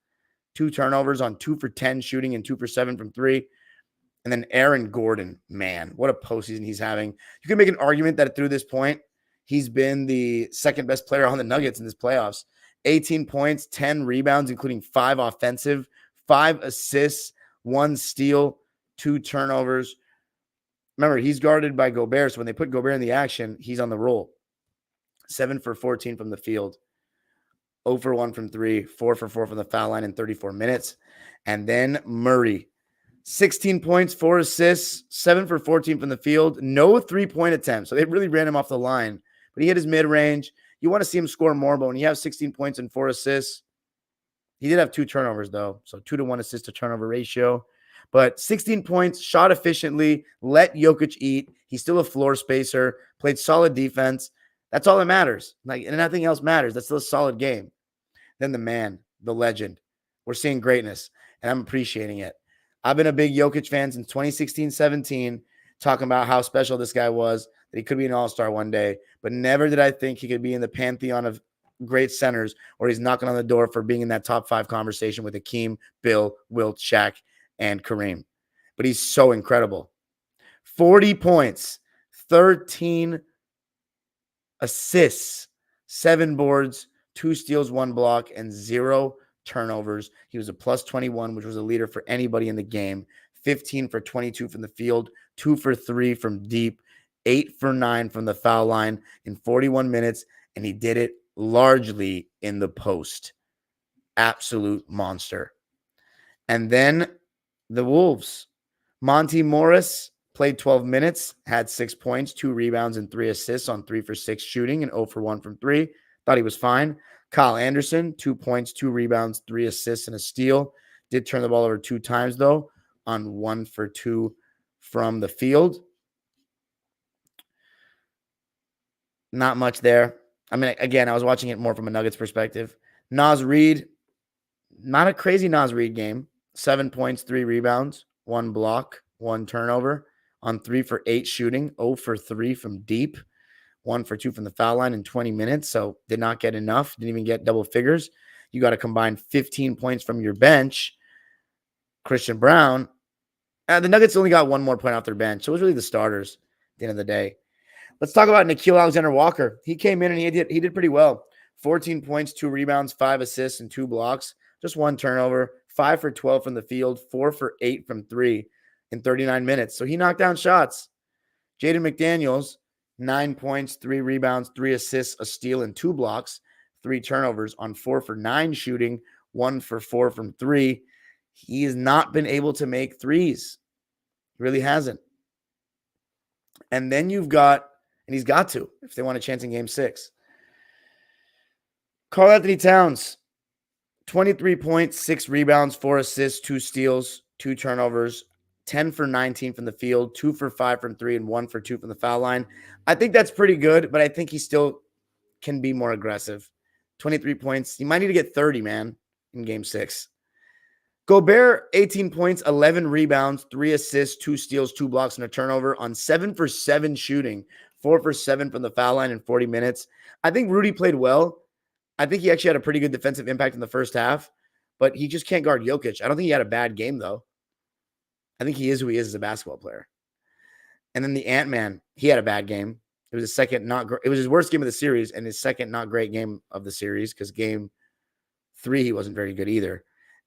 2 turnovers on 2 for 10 shooting and 2 for 7 from 3. And then Aaron Gordon, man, what a postseason he's having. You can make an argument that through this point, he's been the second best player on the Nuggets in this playoffs. 18 points, 10 rebounds, including 5 offensive, 5 assists, 1 steal, 2 turnovers. Remember, he's guarded by Gobert, so when they put Gobert in the action, he's on the roll. 7 for 14 from the field. 0 for 1 from 3, 4 for 4 from the foul line in 34 minutes. And then Murray. 16 points, 4 assists, 7 for 14 from the field. No 3-point attempts. So they really ran him off the line. But he hit his mid-range. You want to see him score more, but when you have 16 points and 4 assists, he did have 2 turnovers, though. So 2-to-1 assist to turnover ratio. But 16 points, shot efficiently, let Jokic eat. He's still a floor spacer, played solid defense. That's all that matters. And nothing else matters. That's still a solid game. Then the man, the legend. We're seeing greatness, and I'm appreciating it. I've been a big Jokic fan since 2016-17, talking about how special this guy was, that he could be an all-star one day, but never did I think he could be in the pantheon of great centers or he's knocking on the door for being in that top 5 conversation with Hakeem, Bill, Wilt, Shaq, and Kareem. But he's so incredible. 40 points, 13 assists, 7 boards, 2 steals, 1 block, and 0 turnovers. He was a plus 21, which was a leader for anybody in the game. 15 for 22 from the field, 2 for 3 from deep, 8 for 9 from the foul line in 41 minutes, and he did it largely in the post. Absolute monster. And then the Wolves. Monty Morris played 12 minutes, had 6 points, 2 rebounds, and 3 assists on 3 for 6 shooting and 0 for 1 from 3. Thought he was fine. Kyle Anderson, 2 points, 2 rebounds, 3 assists, and a steal. Did turn the ball over 2 times, though, on 1 for 2 from the field. Not much there. I mean, again, I was watching it more from a Nuggets perspective. Naz Reid, not a crazy Naz Reid game. 7 points, 3 rebounds, 1 block, 1 turnover on 3 for 8 shooting, 0 for 3 from deep. 1 for 2 from the foul line in 20 minutes, so did not get enough. Didn't even get double figures. You got to combine 15 points from your bench. Christian Brown. The Nuggets only got 1 more point off their bench, so it was really the starters at the end of the day. Let's talk about Nickeil Alexander-Walker. He came in and he did pretty well. 14 points, 2 rebounds, 5 assists, and 2 blocks. Just 1 turnover. 5 for 12 from the field. 4 for 8 from 3 in 39 minutes. So he knocked down shots. Jaden McDaniels, 9 points, 3 rebounds, 3 assists, a steal, and 2 blocks. 3 turnovers on 4 for 9 shooting, 1 for 4 from 3. He has not been able to make threes. He really hasn't. And then you've got, and he's got to, if they want a chance in game 6. Karl-Anthony Towns, 23 points, 6 rebounds, 4 assists, 2 steals, 2 turnovers, 10 for 19 from the field, 2 for 5 from 3, and 1 for 2 from the foul line. I think that's pretty good, but I think he still can be more aggressive. 23 points. He might need to get 30, man, in game 6. Gobert, 18 points, 11 rebounds, 3 assists, 2 steals, 2 blocks, and a turnover on 7 for 7 shooting, 4 for 7 from the foul line in 40 minutes. I think Rudy played well. I think he actually had a pretty good defensive impact in the first half, but he just can't guard Jokic. I don't think he had a bad game, though. I think he is who he is as a basketball player. And then the Ant-Man, he had a bad game. It was it was his worst game of the series and his second not great game of the series because game 3 he wasn't very good either.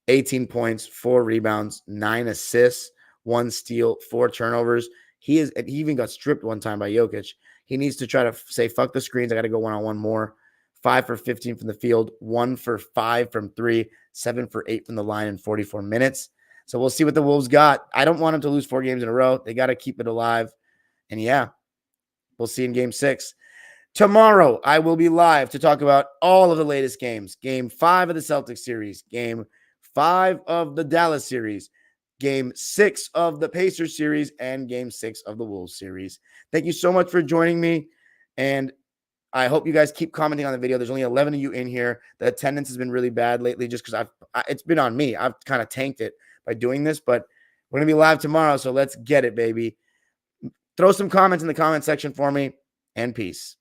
18 points, 4 rebounds, 9 assists, 1 steal, 4 turnovers. He even got stripped one time by Jokic. He needs to try to say, fuck the screens. I got to go one-on-one more. 5 for 15 from the field, 1 for 5 from 3, 7 for 8 from the line in 44 minutes. So we'll see what the Wolves got. I don't want them to lose 4 games in a row. They got to keep it alive. And yeah, we'll see in game 6. Tomorrow, I will be live to talk about all of the latest games. Game 5 of the Celtics series, game 5 of the Dallas series, game 6 of the Pacers series, and game 6 of the Wolves series. Thank you so much for joining me. And I hope you guys keep commenting on the video. There's only 11 of you in here. The attendance has been really bad lately just because it's been on me. I've kind of tanked it by doing this, but we're going to be live tomorrow, so let's get it, baby. Throw some comments in the comment section for me, and peace.